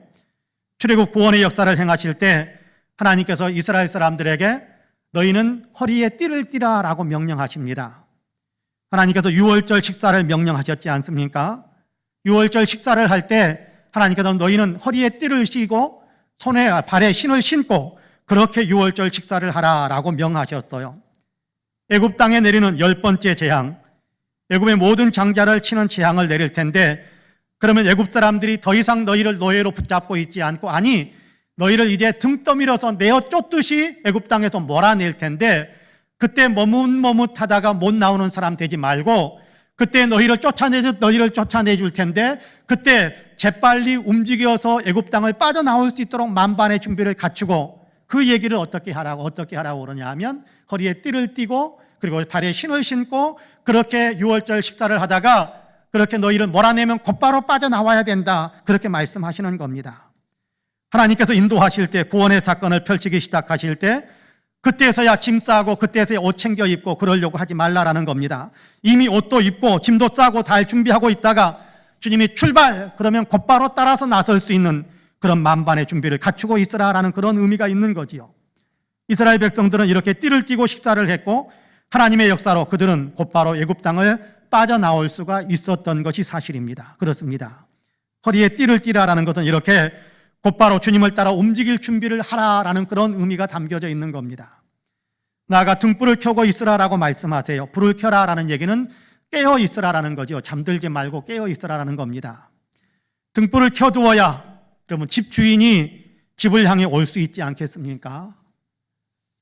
출애굽 구원의 역사를 행하실 때 하나님께서 이스라엘 사람들에게 너희는 허리에 띠를 띠라라고 명령하십니다. 하나님께서 유월절 식사를 명령하셨지 않습니까? 유월절 식사를 할 때 하나님께서 너희는 허리에 띠를 씌고 손에 발에 신을 신고 그렇게 유월절 식사를 하라라고 명하셨어요. 애굽 땅에 내리는 10번째 재앙, 애굽의 모든 장자를 치는 재앙을 내릴 텐데 그러면 애굽 사람들이 더 이상 너희를 노예로 붙잡고 있지 않고 아니 너희를 이제 등 떠밀어서 내어 쫓듯이 애굽 땅에서 몰아낼 텐데 그때 머뭇머뭇하다가 못 나오는 사람 되지 말고 그때 너희를 쫓아내줄 텐데 그때 재빨리 움직여서 애굽 땅을 빠져나올 수 있도록 만반의 준비를 갖추고 그 얘기를 어떻게 하라고 그러냐 하면 허리에 띠를 띠고 그리고 발에 신을 신고 그렇게 유월절 식사를 하다가 그렇게 너희를 몰아내면 곧바로 빠져나와야 된다, 그렇게 말씀하시는 겁니다. 하나님께서 인도하실 때 구원의 사건을 펼치기 시작하실 때 그때서야 짐 싸고 그때서야 옷 챙겨 입고 그러려고 하지 말라라는 겁니다. 이미 옷도 입고 짐도 싸고 다 준비하고 있다가 주님이 출발 그러면 곧바로 따라서 나설 수 있는 그런 만반의 준비를 갖추고 있으라라는 그런 의미가 있는 거지요. 이스라엘 백성들은 이렇게 띠를 띠고 식사를 했고 하나님의 역사로 그들은 곧바로 애굽 땅을 빠져나올 수가 있었던 것이 사실입니다. 그렇습니다. 허리에 띠를 띠라라는 것은 이렇게 곧바로 주님을 따라 움직일 준비를 하라라는 그런 의미가 담겨져 있는 겁니다. 나아가 등불을 켜고 있으라라고 말씀하세요. 불을 켜라라는 얘기는 깨어 있으라라는 거죠. 잠들지 말고 깨어 있으라라는 겁니다. 등불을 켜두어야 여러분 집 주인이 집을 향해 올 수 있지 않겠습니까?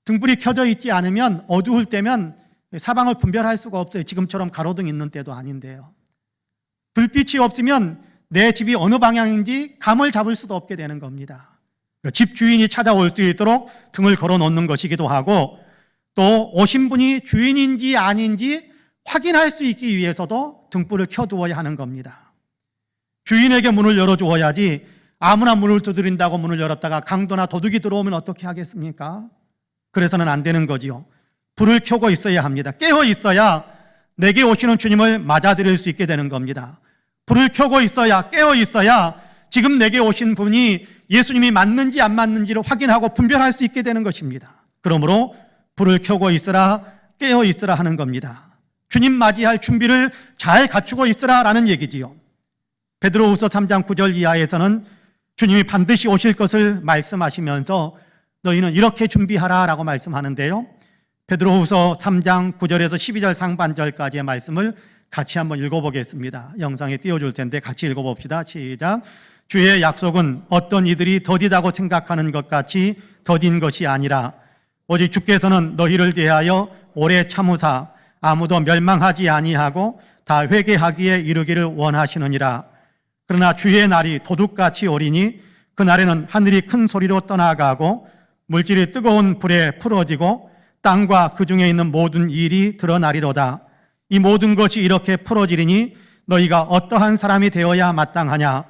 등불이 켜져 있지 않으면 어두울 때면 사방을 분별할 수가 없어요. 지금처럼 가로등 있는 때도 아닌데요. 불빛이 없으면 내 집이 어느 방향인지 감을 잡을 수도 없게 되는 겁니다. 집 주인이 찾아올 수 있도록 등을 걸어 놓는 것이기도 하고, 또 오신 분이 주인인지 아닌지 확인할 수 있기 위해서도 등불을 켜두어야 하는 겁니다. 주인에게 문을 열어주어야지 아무나 문을 두드린다고 문을 열었다가 강도나 도둑이 들어오면 어떻게 하겠습니까? 그래서는 안 되는 거지요. 불을 켜고 있어야 합니다. 깨어 있어야 내게 오시는 주님을 맞아들일 수 있게 되는 겁니다. 불을 켜고 있어야, 깨어 있어야 지금 내게 오신 분이 예수님이 맞는지 안 맞는지를 확인하고 분별할 수 있게 되는 것입니다. 그러므로 불을 켜고 있으라, 깨어 있으라 하는 겁니다. 주님 맞이할 준비를 잘 갖추고 있으라라는 얘기지요. 베드로후서 3장 9절 이하에서는 주님이 반드시 오실 것을 말씀하시면서 너희는 이렇게 준비하라라고 말씀하는데요. 베드로후서 3장 9절에서 12절 상반절까지의 말씀을 같이 한번 읽어보겠습니다. 영상에 띄워줄 텐데 같이 읽어봅시다. 시작. 주의 약속은 어떤 이들이 더디다고 생각하는 것 같이 더딘 것이 아니라 오직 주께서는 너희를 대하여 오래 참으사 아무도 멸망하지 아니하고 다 회개하기에 이르기를 원하시느니라. 그러나 주의 날이 도둑같이 오리니 그날에는 하늘이 큰 소리로 떠나가고 물질이 뜨거운 불에 풀어지고 땅과 그 중에 있는 모든 일이 드러나리로다. 이 모든 것이 이렇게 풀어지리니 너희가 어떠한 사람이 되어야 마땅하냐.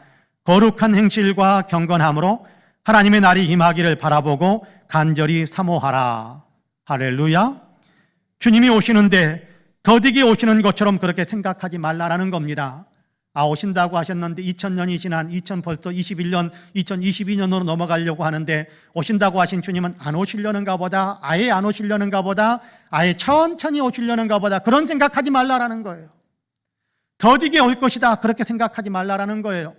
거룩한 행실과 경건함으로 하나님의 날이 임하기를 바라보고 간절히 사모하라. 할렐루야. 주님이 오시는데 더디게 오시는 것처럼 그렇게 생각하지 말라라는 겁니다. 오신다고 하셨는데 2000년이 지난 벌써 21년, 2022년으로 넘어가려고 하는데 오신다고 하신 주님은 안 오시려는가 보다, 아예 안 오시려는가 보다, 아예 천천히 오시려는가 보다, 그런 생각하지 말라라는 거예요. 더디게 올 것이다, 그렇게 생각하지 말라라는 거예요.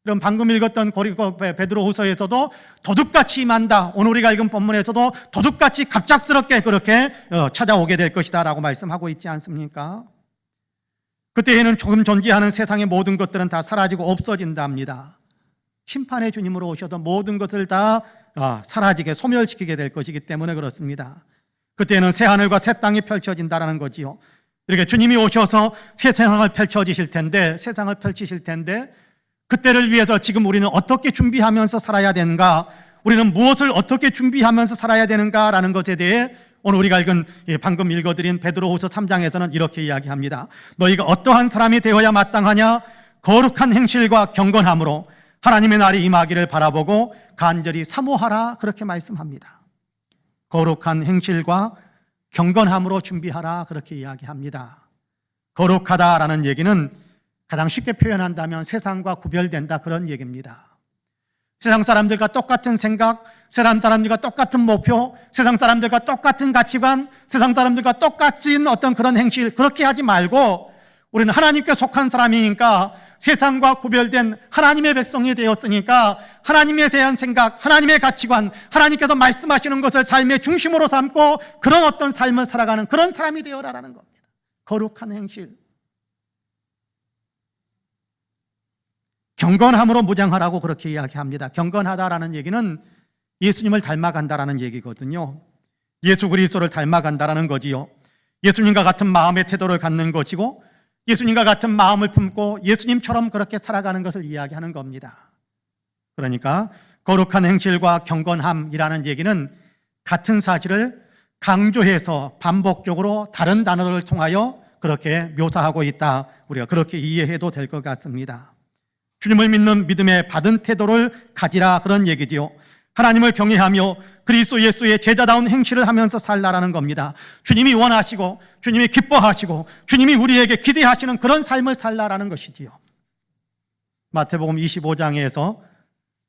그럼 방금 읽었던 베드로후서에서도 도둑같이 임한다, 오늘 우리가 읽은 본문에서도 도둑같이 갑작스럽게 그렇게 찾아오게 될 것이다 라고 말씀하고 있지 않습니까? 그때에는 조금 존재하는 세상의 모든 것들은 다 사라지고 없어진답니다. 심판의 주님으로 오셔도 모든 것을 다 사라지게 소멸시키게 될 것이기 때문에 그렇습니다. 그때는 새 하늘과 새 땅이 펼쳐진다라는 거지요. 이렇게 주님이 오셔서 새 세상을 펼쳐지실 텐데, 세상을 펼치실 텐데 그때를 위해서 지금 우리는 어떻게 준비하면서 살아야 되는가, 우리는 무엇을 어떻게 준비하면서 살아야 되는가라는 것에 대해 오늘 우리가 읽은 방금 읽어드린 베드로후서 3장에서는 이렇게 이야기합니다. 너희가 어떠한 사람이 되어야 마땅하냐? 거룩한 행실과 경건함으로 하나님의 날이 임하기를 바라보고 간절히 사모하라, 그렇게 말씀합니다. 거룩한 행실과 경건함으로 준비하라, 그렇게 이야기합니다. 거룩하다라는 얘기는 가장 쉽게 표현한다면 세상과 구별된다, 그런 얘기입니다. 세상 사람들과 똑같은 생각, 세상 사람들과 똑같은 목표, 세상 사람들과 똑같은 가치관, 세상 사람들과 똑같은 어떤 그런 행실, 그렇게 하지 말고 우리는 하나님께 속한 사람이니까 세상과 구별된 하나님의 백성이 되었으니까 하나님에 대한 생각, 하나님의 가치관, 하나님께서 말씀하시는 것을 삶의 중심으로 삼고 그런 어떤 삶을 살아가는 그런 사람이 되어라라는 겁니다. 거룩한 행실. 경건함으로 무장하라고 그렇게 이야기합니다. 경건하다라는 얘기는 예수님을 닮아간다라는 얘기거든요. 예수 그리스도를 닮아간다라는 거지요. 예수님과 같은 마음의 태도를 갖는 것이고 예수님과 같은 마음을 품고 예수님처럼 그렇게 살아가는 것을 이야기하는 겁니다. 그러니까 거룩한 행실과 경건함이라는 얘기는 같은 사실을 강조해서 반복적으로 다른 단어를 통하여 그렇게 묘사하고 있다. 우리가 그렇게 이해해도 될 것 같습니다. 주님을 믿는 믿음의 받은 태도를 가지라, 그런 얘기지요. 하나님을 경외하며 그리스도 예수의 제자다운 행실을 하면서 살라라는 겁니다. 주님이 원하시고 주님이 기뻐하시고 주님이 우리에게 기대하시는 그런 삶을 살라라는 것이지요. 마태복음 25장에서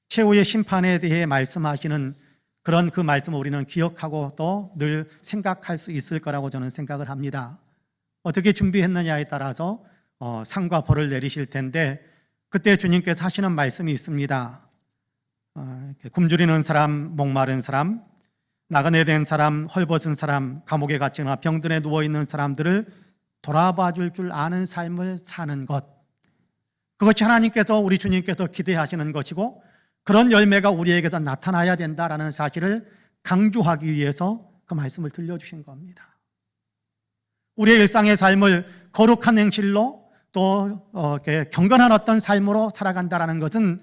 최후의 심판에 대해 말씀하시는 그런 그 말씀을 우리는 기억하고 또 늘 생각할 수 있을 거라고 저는 생각을 합니다. 어떻게 준비했느냐에 따라서 상과 벌을 내리실 텐데 그때 주님께서 하시는 말씀이 있습니다. 굶주리는 사람, 목마른 사람, 나그네 된 사람, 헐벗은 사람, 감옥에 갇히거나 병든에 누워있는 사람들을 돌아봐 줄 아는 삶을 사는 것, 그것이 하나님께서, 우리 주님께서 기대하시는 것이고 그런 열매가 우리에게도 나타나야 된다라는 사실을 강조하기 위해서 그 말씀을 들려주신 겁니다. 우리의 일상의 삶을 거룩한 행실로 또 경건한 어떤 삶으로 살아간다라는 것은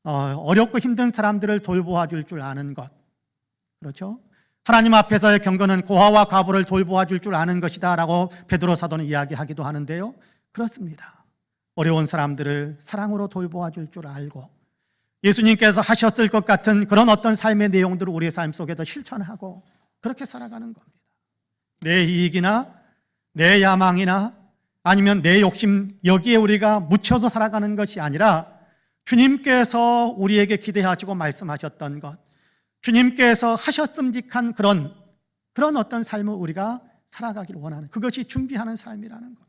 어렵고 힘든 사람들을 돌보아 줄 줄 아는 것. 그렇죠? 하나님 앞에서의 경건은 고아와 과부를 돌보아 줄 줄 아는 것이다 라고 베드로 사도는 이야기하기도 하는데요. 그렇습니다. 어려운 사람들을 사랑으로 돌보아 줄 줄 알고 예수님께서 하셨을 것 같은 그런 어떤 삶의 내용들을 우리의 삶 속에서 실천하고 그렇게 살아가는 겁니다. 내 이익이나 내 야망이나 아니면 내 욕심 여기에 우리가 묻혀서 살아가는 것이 아니라 주님께서 우리에게 기대하시고 말씀하셨던 것, 주님께서 하셨음직한 그런 어떤 삶을 우리가 살아가기를 원하는, 그것이 준비하는 삶이라는 겁니다.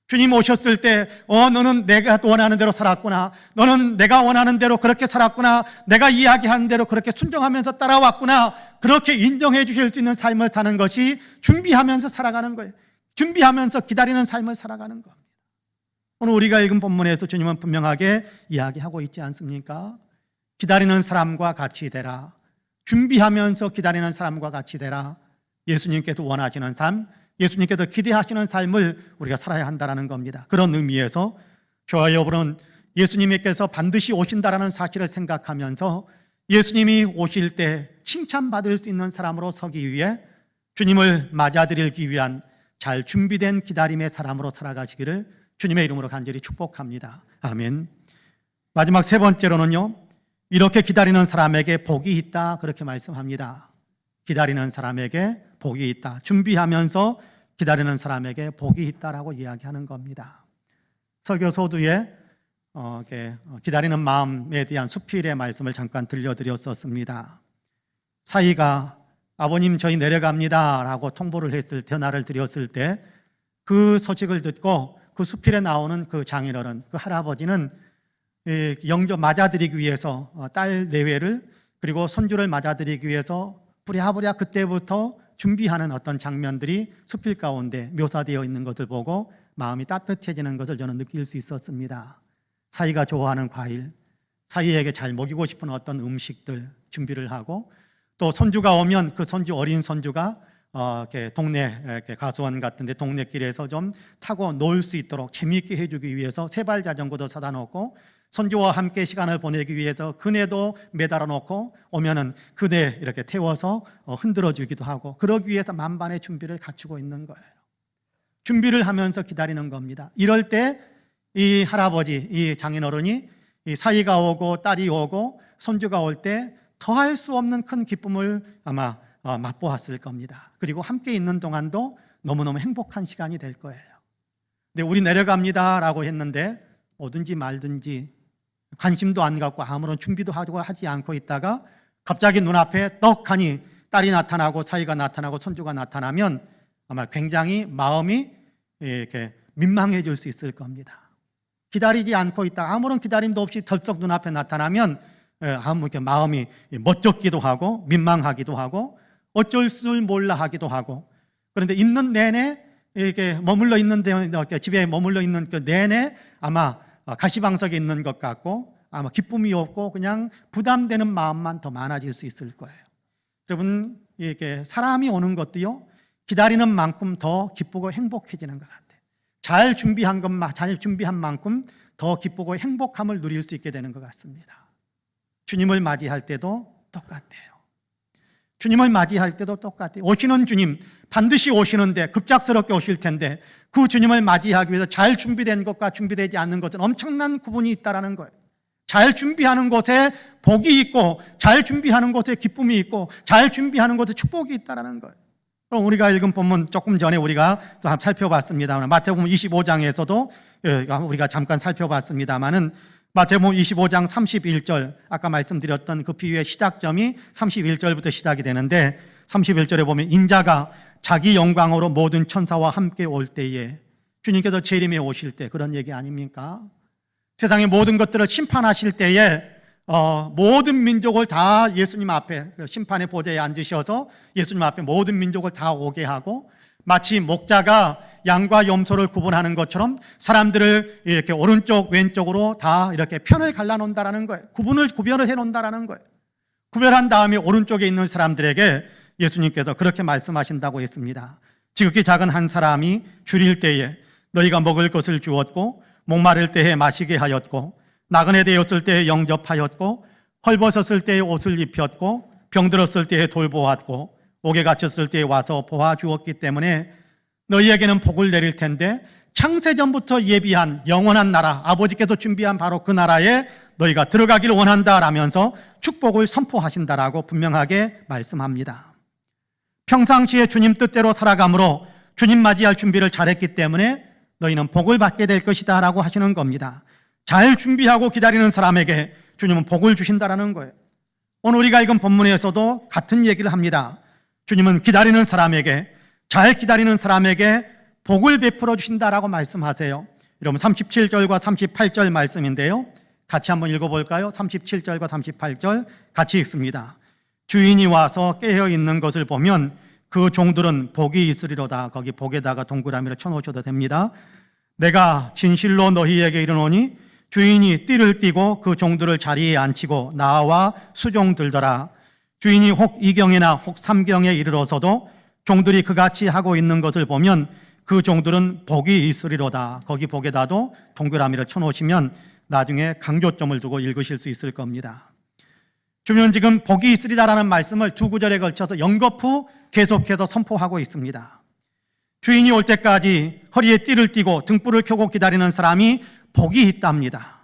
주님 오셨을 때 너는 내가 원하는 대로 살았구나, 너는 내가 원하는 대로 그렇게 살았구나, 내가 이야기하는 대로 그렇게 순종하면서 따라왔구나, 그렇게 인정해 주실 수 있는 삶을 사는 것이 준비하면서 살아가는 거예요. 준비하면서 기다리는 삶을 살아가는 겁니다. 오늘 우리가 읽은 본문에서 주님은 분명하게 이야기하고 있지 않습니까? 기다리는 사람과 같이 되라. 준비하면서 기다리는 사람과 같이 되라. 예수님께서 원하시는 삶, 예수님께서 기대하시는 삶을 우리가 살아야 한다는 겁니다. 그런 의미에서 저와 여러분은 예수님께서 반드시 오신다라는 사실을 생각하면서 예수님이 오실 때 칭찬받을 수 있는 사람으로 서기 위해 주님을 맞아들이기 위한 잘 준비된 기다림의 사람으로 살아가시기를 주님의 이름으로 간절히 축복합니다. 아멘. 마지막 세 번째로는요, 이렇게 기다리는 사람에게 복이 있다, 그렇게 말씀합니다. 기다리는 사람에게 복이 있다. 준비하면서 기다리는 사람에게 복이 있다라고 이야기하는 겁니다. 설교 소두에 기다리는 마음에 대한 수필의 말씀을 잠깐 들려드렸었습니다. 사이가 아버님 저희 내려갑니다 라고 통보를 했을 때, 전화를 드렸을 때 그 소식을 듣고 그 수필에 나오는 그 장인어른, 그 할아버지는 영접 맞아들이기 위해서 딸 내외를 그리고 손주를 맞아들이기 위해서 부랴부랴 그때부터 준비하는 어떤 장면들이 수필 가운데 묘사되어 있는 것을 보고 마음이 따뜻해지는 것을 저는 느낄 수 있었습니다. 사이가 좋아하는 과일, 사이에게 잘 먹이고 싶은 어떤 음식들 준비를 하고, 또 손주가 오면 그 손주, 어린 손주가 이렇게 동네 이렇게 가수원 같은데 동네 길에서 좀 타고 놀 수 있도록 재미있게 해주기 위해서 세발 자전거도 사다 놓고, 손주와 함께 시간을 보내기 위해서 그네도 매달아 놓고 오면은 그네 이렇게 태워서 흔들어 주기도 하고, 그러기 위해서 만반의 준비를 갖추고 있는 거예요. 준비를 하면서 기다리는 겁니다. 이럴 때 이 할아버지, 이 장인어른이 이 사이가 오고 딸이 오고 손주가 올 때 더할 수 없는 큰 기쁨을 아마 맛보았을 겁니다. 그리고 함께 있는 동안도 너무너무 행복한 시간이 될 거예요. 근데 우리 내려갑니다 라고 했는데 오든지 말든지 관심도 안 갖고 아무런 준비도 하지 않고 있다가 갑자기 눈앞에 떡하니 딸이 나타나고 사이가 나타나고 손주가 나타나면 아마 굉장히 마음이 이렇게 민망해질 수 있을 겁니다. 기다리지 않고 있다, 아무런 기다림도 없이 덜썩 눈앞에 나타나면 아무 이렇게 마음이 멋쩍기도 하고 민망하기도 하고 어쩔 줄 몰라 하기도 하고, 그런데 있는 내내 이렇게 머물러 있는 집에 머물러 있는 그 내내 아마 가시방석에 있는 것 같고 아마 기쁨이 없고 그냥 부담되는 마음만 더 많아질 수 있을 거예요. 여러분, 이렇게 사람이 오는 것도요, 기다리는 만큼 더 기쁘고 행복해지는 것 같아요. 잘 준비한 만큼 더 기쁘고 행복함을 누릴 수 있게 되는 것 같습니다. 주님을 맞이할 때도 똑같아요. 주님을 맞이할 때도 똑같아요. 오시는 주님, 반드시 오시는데 급작스럽게 오실 텐데 그 주님을 맞이하기 위해서 잘 준비된 것과 준비되지 않는 것은 엄청난 구분이 있다는 거예요. 잘 준비하는 곳에 복이 있고 잘 준비하는 곳에 기쁨이 있고 잘 준비하는 곳에 축복이 있다는 거예요. 그럼 우리가 읽은 본문 조금 전에 우리가 살펴봤습니다. 마태복음 25장에서도 우리가 잠깐 살펴봤습니다만은 마태복음 25장 31절, 아까 말씀드렸던 그 비유의 시작점이 31절부터 시작이 되는데 31절에 보면 인자가 자기 영광으로 모든 천사와 함께 올 때에, 주님께서 재림에 오실 때 그런 얘기 아닙니까? 세상의 모든 것들을 심판하실 때에 모든 민족을 다 예수님 앞에 심판의 보좌에 앉으셔서 예수님 앞에 모든 민족을 다 오게 하고, 마치 목자가 양과 염소를 구분하는 것처럼 사람들을 이렇게 오른쪽 왼쪽으로 다 이렇게 편을 갈라놓는다라는 거예요. 구별을 해놓는다라는 거예요. 구별한 다음에 오른쪽에 있는 사람들에게 예수님께서 그렇게 말씀하신다고 했습니다. 지극히 작은 한 사람이 줄일 때에 너희가 먹을 것을 주었고 목마를 때에 마시게 하였고 나그네 되었을 때에 영접하였고, 헐벗었을 때에 옷을 입혔고, 병들었을 때에 돌보았고, 옥에 갇혔을 때에 와서 보아주었기 때문에 너희에게는 복을 내릴 텐데, 창세전부터 예비한 영원한 나라, 아버지께서 준비한 바로 그 나라에 너희가 들어가기를 원한다라면서 축복을 선포하신다라고 분명하게 말씀합니다. 평상시에 주님 뜻대로 살아감으로 주님 맞이할 준비를 잘했기 때문에 너희는 복을 받게 될 것이다 라고 하시는 겁니다. 잘 준비하고 기다리는 사람에게 주님은 복을 주신다라는 거예요. 오늘 우리가 읽은 본문에서도 같은 얘기를 합니다. 주님은 기다리는 사람에게, 잘 기다리는 사람에게 복을 베풀어 주신다라고 말씀하세요. 여러분 37절과 38절 말씀인데요, 같이 한번 읽어볼까요? 37절과 38절 같이 읽습니다. 주인이 와서 깨어있는 것을 보면 그 종들은 복이 있으리로다. 거기 복에다가 동그라미를 쳐놓으셔도 됩니다. 내가 진실로 너희에게 이르노니 주인이 띠를 띠고 그 종들을 자리에 앉히고 나와 수종들더라. 주인이 혹 2경이나 혹 3경에 이르러서도 종들이 그같이 하고 있는 것을 보면 그 종들은 복이 있으리로다. 거기 복에다도 동그라미를 쳐놓으시면 나중에 강조점을 두고 읽으실 수 있을 겁니다. 주님은 지금 복이 있으리라라는 말씀을 두 구절에 걸쳐서 연거푸 계속해서 선포하고 있습니다. 주인이 올 때까지 허리에 띠를 띠고 등불을 켜고 기다리는 사람이 복이 있답니다.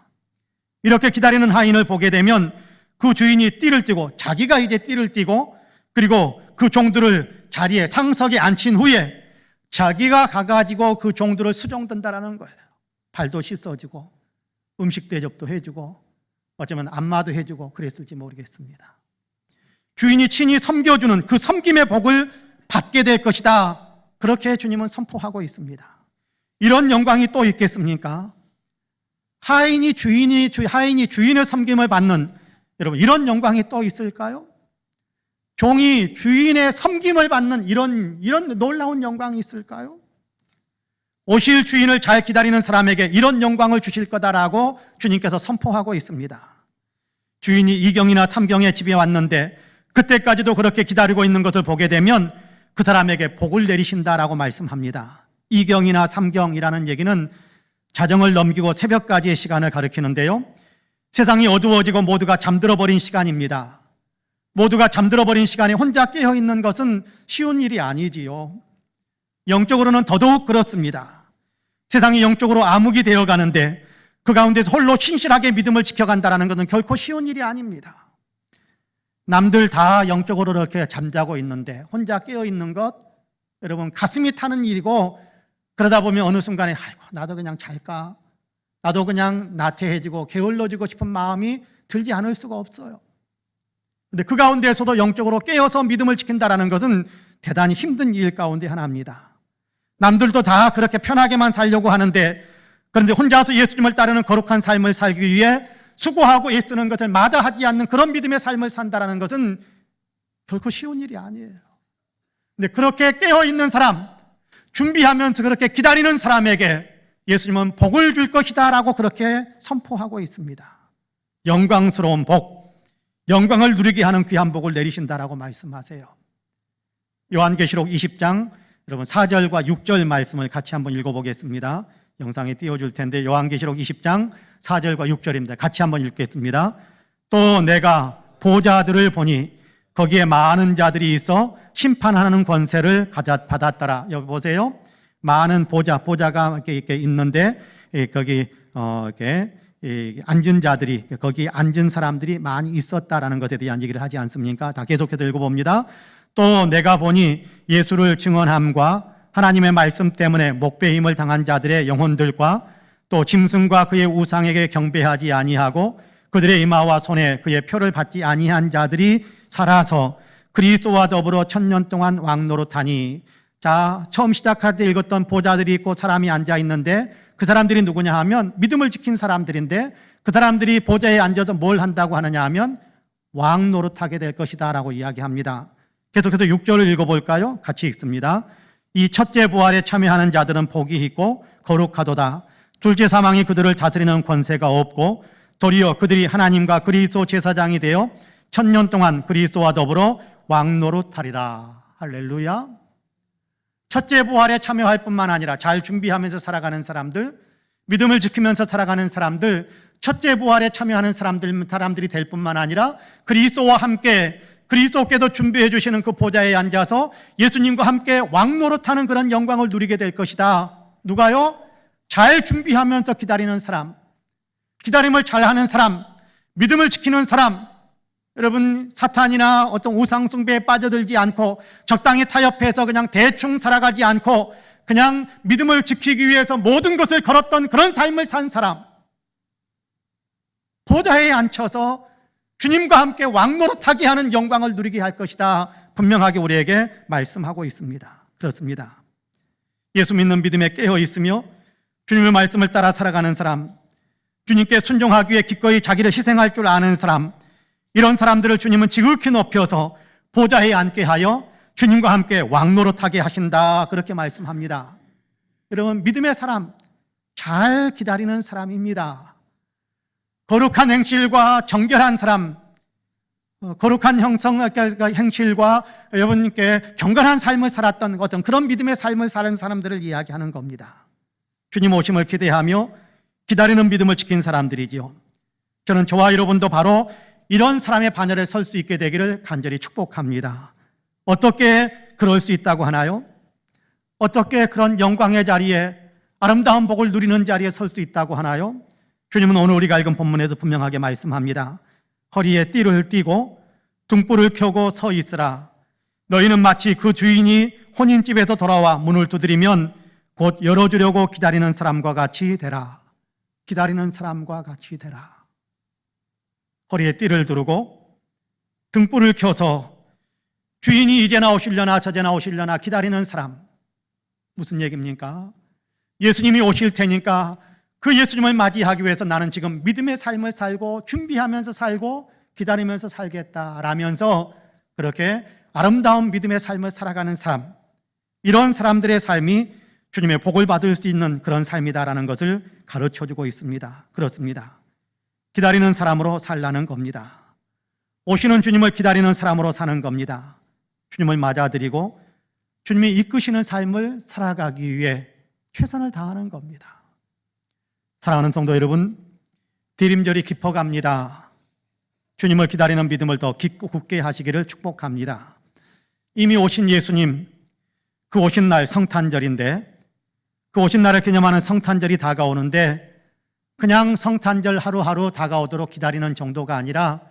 이렇게 기다리는 하인을 보게 되면 그 주인이 띠를 띠고 자기가 이제 띠를 띠고 그리고 그 종들을 자리에 상석에 앉힌 후에 자기가 가가지고 그 종들을 수종든다라는 거예요. 발도 씻어주고 음식 대접도 해주고 어쩌면 안마도 해주고 그랬을지 모르겠습니다. 주인이 친히 섬겨주는 그 섬김의 복을 받게 될 것이다. 그렇게 주님은 선포하고 있습니다. 이런 영광이 또 있겠습니까? 하인이 주인의 섬김을 받는, 여러분 이런 영광이 또 있을까요? 종이 주인의 섬김을 받는 이런 놀라운 영광이 있을까요? 오실 주인을 잘 기다리는 사람에게 이런 영광을 주실 거다라고 주님께서 선포하고 있습니다. 주인이 2경이나 3경에 집에 왔는데 그때까지도 그렇게 기다리고 있는 것을 보게 되면 그 사람에게 복을 내리신다라고 말씀합니다. 2경이나 3경이라는 얘기는 자정을 넘기고 새벽까지의 시간을 가리키는데요, 세상이 어두워지고 모두가 잠들어버린 시간입니다. 모두가 잠들어버린 시간에 혼자 깨어있는 것은 쉬운 일이 아니지요. 영적으로는 더더욱 그렇습니다. 세상이 영적으로 암흑이 되어가는데 그 가운데서 홀로 신실하게 믿음을 지켜간다는 것은 결코 쉬운 일이 아닙니다. 남들 다 영적으로 이렇게 잠자고 있는데 혼자 깨어있는 것, 여러분 가슴이 타는 일이고, 그러다 보면 어느 순간에 아이고 나도 그냥 잘까, 나도 그냥 나태해지고 게을러지고 싶은 마음이 들지 않을 수가 없어요. 근데 그 가운데에서도 영적으로 깨어서 믿음을 지킨다는 것은 대단히 힘든 일 가운데 하나입니다. 남들도 다 그렇게 편하게만 살려고 하는데, 그런데 혼자서 예수님을 따르는 거룩한 삶을 살기 위해 수고하고 애쓰는 것을 마다하지 않는 그런 믿음의 삶을 산다는 것은 결코 쉬운 일이 아니에요. 근데 그렇게 깨어있는 사람, 준비하면서 그렇게 기다리는 사람에게 예수님은 복을 줄 것이다 라고 그렇게 선포하고 있습니다. 영광스러운 복, 영광을 누리게 하는 귀한 복을 내리신다라고 말씀하세요. 요한계시록 20장 여러분 4절과 6절 말씀을 같이 한번 읽어보겠습니다. 영상에 띄워줄 텐데 요한계시록 20장 4절과 6절입니다. 같이 한번 읽겠습니다. 또 내가 보좌들을 보니 거기에 많은 자들이 있어 심판하는 권세를 받았더라. 여기 보세요. 많은 보좌가 이렇게 있는데 거기 이렇게 앉은 자들이, 거기 앉은 사람들이 많이 있었다라는 것에 대한 얘기를 하지 않습니까? 다 계속해서 읽어봅니다. 또 내가 보니 예수를 증언함과 하나님의 말씀 때문에 목배임을 당한 자들의 영혼들과 또 짐승과 그의 우상에게 경배하지 아니하고 그들의 이마와 손에 그의 표를 받지 아니한 자들이 살아서 그리스도와 더불어 1000년 동안 왕노릇하니. 자, 처음 시작할 때 읽었던 보좌들이 있고 사람이 앉아 있는데 그 사람들이 누구냐 하면 믿음을 지킨 사람들인데, 그 사람들이 보좌에 앉아서 뭘 한다고 하느냐 하면 왕노릇하게 될 것이다 라고 이야기합니다. 계속해서 6절을 읽어볼까요? 같이 읽습니다. 이 첫째 부활에 참여하는 자들은 복이 있고 거룩하도다. 둘째 사망이 그들을 다스리는 권세가 없고 도리어 그들이 하나님과 그리스도 제사장이 되어 1000년 동안 그리스도와 더불어 왕노릇하리라. 할렐루야. 첫째 부활에 참여할 뿐만 아니라 잘 준비하면서 살아가는 사람들, 믿음을 지키면서 살아가는 사람들, 첫째 부활에 참여하는 사람들이 될 뿐만 아니라 그리스도와 함께 그리스도께서 준비해 주시는 그 보좌에 앉아서 예수님과 함께 왕노릇하는 그런 영광을 누리게 될 것이다. 누가요? 잘 준비하면서 기다리는 사람, 기다림을 잘하는 사람, 믿음을 지키는 사람. 여러분, 사탄이나 어떤 우상 숭배에 빠져들지 않고 적당히 타협해서 그냥 대충 살아가지 않고 그냥 믿음을 지키기 위해서 모든 것을 걸었던 그런 삶을 산 사람, 보좌에 앉혀서 주님과 함께 왕노릇하게 하는 영광을 누리게 할 것이다. 분명하게 우리에게 말씀하고 있습니다. 그렇습니다. 예수 믿는 믿음에 깨어 있으며 주님의 말씀을 따라 살아가는 사람, 주님께 순종하기 위해 기꺼이 자기를 희생할 줄 아는 사람, 이런 사람들을 주님은 지극히 높여서 보좌에 앉게 하여 주님과 함께 왕노릇하게 하신다. 그렇게 말씀합니다. 여러분, 믿음의 사람, 잘 기다리는 사람입니다. 거룩한 행실과 정결한 사람, 거룩한 행실과 여러분께 경건한 삶을 살았던 어떤 그런 믿음의 삶을 사는 사람들을 이야기하는 겁니다. 주님 오심을 기대하며 기다리는 믿음을 지킨 사람들이지요. 저는 저와 여러분도 바로 이런 사람의 반열에 설 수 있게 되기를 간절히 축복합니다. 어떻게 그럴 수 있다고 하나요? 어떻게 그런 영광의 자리에, 아름다운 복을 누리는 자리에 설 수 있다고 하나요? 주님은 오늘 우리가 읽은 본문에서 분명하게 말씀합니다. 허리에 띠를 띠고 등불을 켜고 서 있으라. 너희는 마치 그 주인이 혼인집에서 돌아와 문을 두드리면 곧 열어주려고 기다리는 사람과 같이 되라. 기다리는 사람과 같이 되라. 허리에 띠를 두르고 등불을 켜서 주인이 이제 나오시려나 저제 나오시려나 기다리는 사람. 무슨 얘기입니까? 예수님이 오실 테니까 그 예수님을 맞이하기 위해서 나는 지금 믿음의 삶을 살고 준비하면서 살고 기다리면서 살겠다라면서 그렇게 아름다운 믿음의 삶을 살아가는 사람, 이런 사람들의 삶이 주님의 복을 받을 수 있는 그런 삶이다라는 것을 가르쳐주고 있습니다. 그렇습니다. 기다리는 사람으로 살라는 겁니다. 오시는 주님을 기다리는 사람으로 사는 겁니다. 주님을 맞아들이고 주님이 이끄시는 삶을 살아가기 위해 최선을 다하는 겁니다. 사랑하는 성도 여러분, 디림절이 깊어갑니다. 주님을 기다리는 믿음을 더 깊고 굳게 하시기를 축복합니다. 이미 오신 예수님, 그 오신 날 성탄절인데, 그 오신 날을 기념하는 성탄절이 다가오는데 그냥 성탄절 하루하루 다가오도록 기다리는 정도가 아니라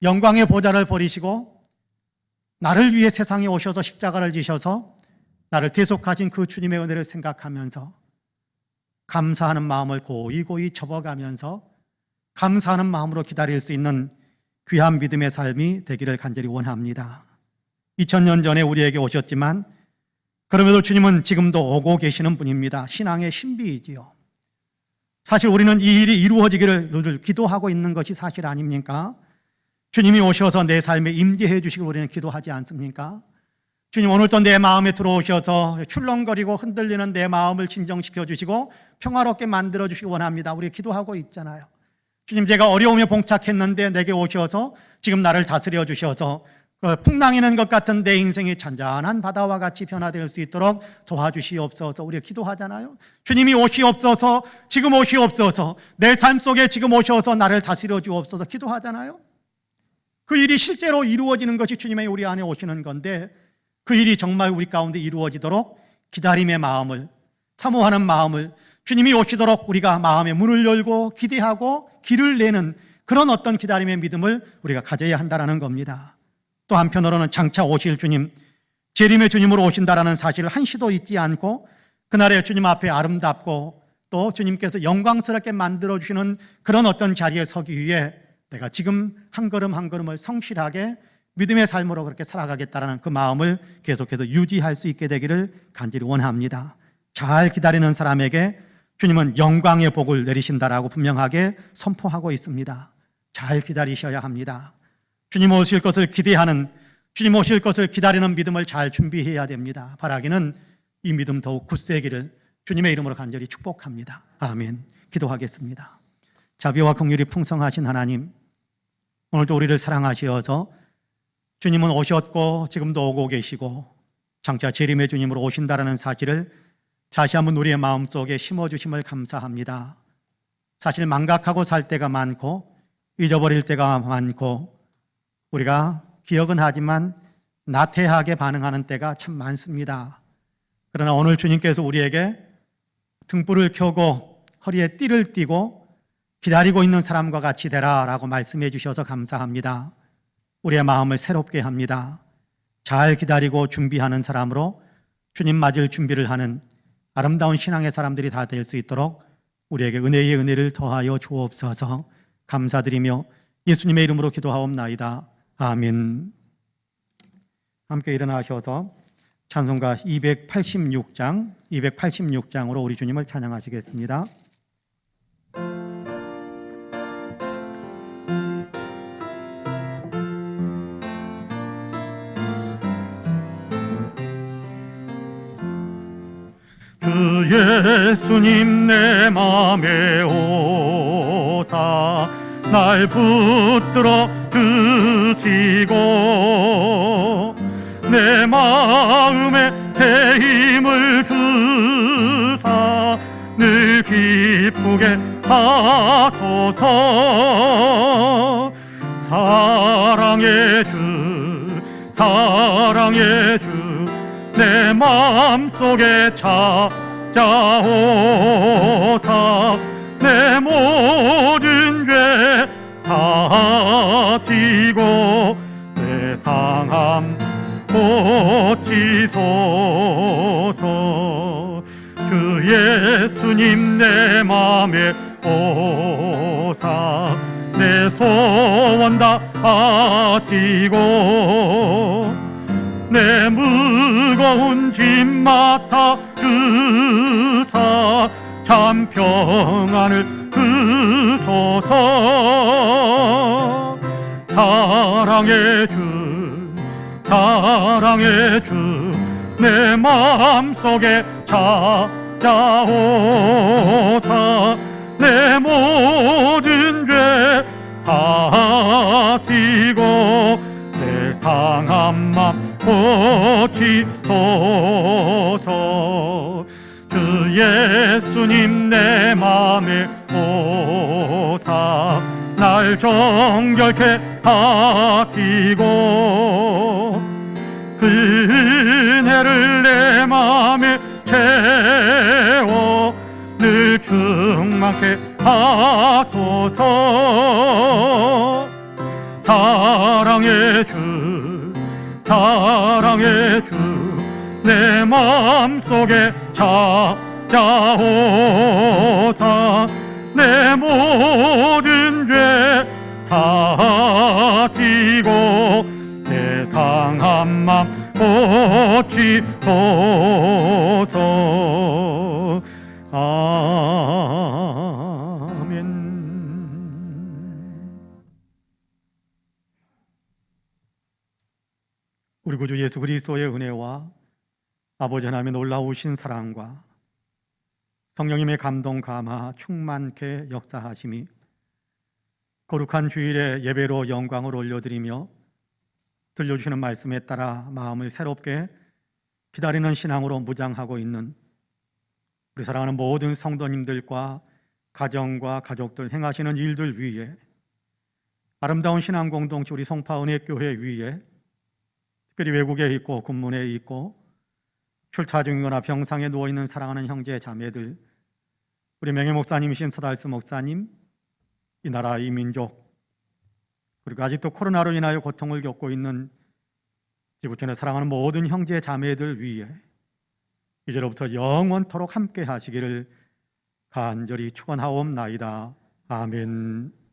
영광의 보좌를 버리시고 나를 위해 세상에 오셔서 십자가를 지셔서 나를 대속하신 그 주님의 은혜를 생각하면서 감사하는 마음을 고이고이 접어가면서 감사하는 마음으로 기다릴 수 있는 귀한 믿음의 삶이 되기를 간절히 원합니다. 2000년 전에 우리에게 오셨지만 그럼에도 주님은 지금도 오고 계시는 분입니다. 신앙의 신비이지요. 사실 우리는 이 일이 이루어지기를 늘 기도하고 있는 것이 사실 아닙니까? 주님이 오셔서 내 삶에 임재해 주시길 우리는 기도하지 않습니까? 주님, 오늘도 내 마음에 들어오셔서 출렁거리고 흔들리는 내 마음을 진정시켜 주시고 평화롭게 만들어 주시기 원합니다. 우리 기도하고 있잖아요. 주님, 제가 어려움에 봉착했는데 내게 오셔서 지금 나를 다스려 주셔서 풍랑이는 것 같은 내 인생이 잔잔한 바다와 같이 변화될 수 있도록 도와주시옵소서. 우리가 기도하잖아요. 주님이 오시옵소서, 지금 오시옵소서, 내 삶 속에 지금 오셔서 나를 다스려 주옵소서 기도하잖아요. 그 일이 실제로 이루어지는 것이 주님의 우리 안에 오시는 건데 그 일이 정말 우리 가운데 이루어지도록 기다림의 마음을, 사모하는 마음을, 주님이 오시도록 우리가 마음의 문을 열고 기대하고 길을 내는 그런 어떤 기다림의 믿음을 우리가 가져야 한다는 겁니다. 또 한편으로는 장차 오실 주님, 재림의 주님으로 오신다라는 사실을 한시도 잊지 않고 그날의 주님 앞에 아름답고 또 주님께서 영광스럽게 만들어주시는 그런 어떤 자리에 서기 위해 내가 지금 한 걸음 한 걸음을 성실하게 믿음의 삶으로 그렇게 살아가겠다라는 그 마음을 계속해서 유지할 수 있게 되기를 간절히 원합니다. 잘 기다리는 사람에게 주님은 영광의 복을 내리신다라고 분명하게 선포하고 있습니다. 잘 기다리셔야 합니다. 주님 오실 것을 기대하는, 주님 오실 것을 기다리는 믿음을 잘 준비해야 됩니다. 바라기는 이 믿음 더욱 굳세기를 주님의 이름으로 간절히 축복합니다. 아멘. 기도하겠습니다. 자비와 긍휼이 풍성하신 하나님, 오늘도 우리를 사랑하시어서 주님은 오셨고 지금도 오고 계시고 장차 재림의 주님으로 오신다라는 사실을 다시 한번 우리의 마음속에 심어주심을 감사합니다. 사실 망각하고 살 때가 많고 잊어버릴 때가 많고 우리가 기억은 하지만 나태하게 반응하는 때가 참 많습니다. 그러나 오늘 주님께서 우리에게 등불을 켜고 허리에 띠를 띠고 기다리고 있는 사람과 같이 되라라고 말씀해 주셔서 감사합니다. 우리의 마음을 새롭게 합니다. 잘 기다리고 준비하는 사람으로 주님 맞을 준비를 하는 아름다운 신앙의 사람들이 다 될 수 있도록 우리에게 은혜의 은혜를 더하여 주옵소서. 감사드리며 예수님의 이름으로 기도하옵나이다. 아멘. 함께 일어나셔서 찬송가 286장으로 우리 주님을 찬양하시겠습니다. 주 예수님 내 맘에 오사 날 붙들어 주시고 내 마음에 새 힘을 주사 늘 기쁘게 하소서. 사랑의 주 내 마음속에 찾아오사 내 모든 죄 사하시고 내 상함 고치소서. 주 예수님 내 맘에 오사 내 소원 다 하시고 내 무거운 짐 맡아 주사 참 평안을 주소서. 사랑의 주 내 마음속에 찾아오사 내 모든 죄 사하시고 내 상한 맘 고치소서. 주 예수님 내 맘에 오사 날 정결케 하시고 그 은혜를 내 맘에 채워 늘 충만케 하소서. 사랑의 주 내 마음속에 찾아오사 내 모든 죄 사하시고 내 상한 맘 고치소서. 아멘. 우리 구주 예수 그리스도의 은혜와 아버지 하나님의 놀라우신 사랑과 성령님의 감동 감화 충만케 역사하심이 거룩한 주일에 예배로 영광을 올려드리며 들려주시는 말씀에 따라 마음을 새롭게 기다리는 신앙으로 무장하고 있는 우리 사랑하는 모든 성도님들과 가정과 가족들 행하시는 일들 위에 아름다운 신앙 공동체 우리 송파은혜교회 위에 특별히 외국에 있고 군문에 있고 출타 중이거나 병상에 누워있는 사랑하는 형제 자매들, 우리 명예 목사님이신 서달수 목사님, 이 나라 이 민족, 그리고 아직도 코로나로 인하여 고통을 겪고 있는 지구촌에 사랑하는 모든 형제 자매들 위에 이제로부터 영원토록 함께 하시기를 간절히 축원하옵나이다. 아멘.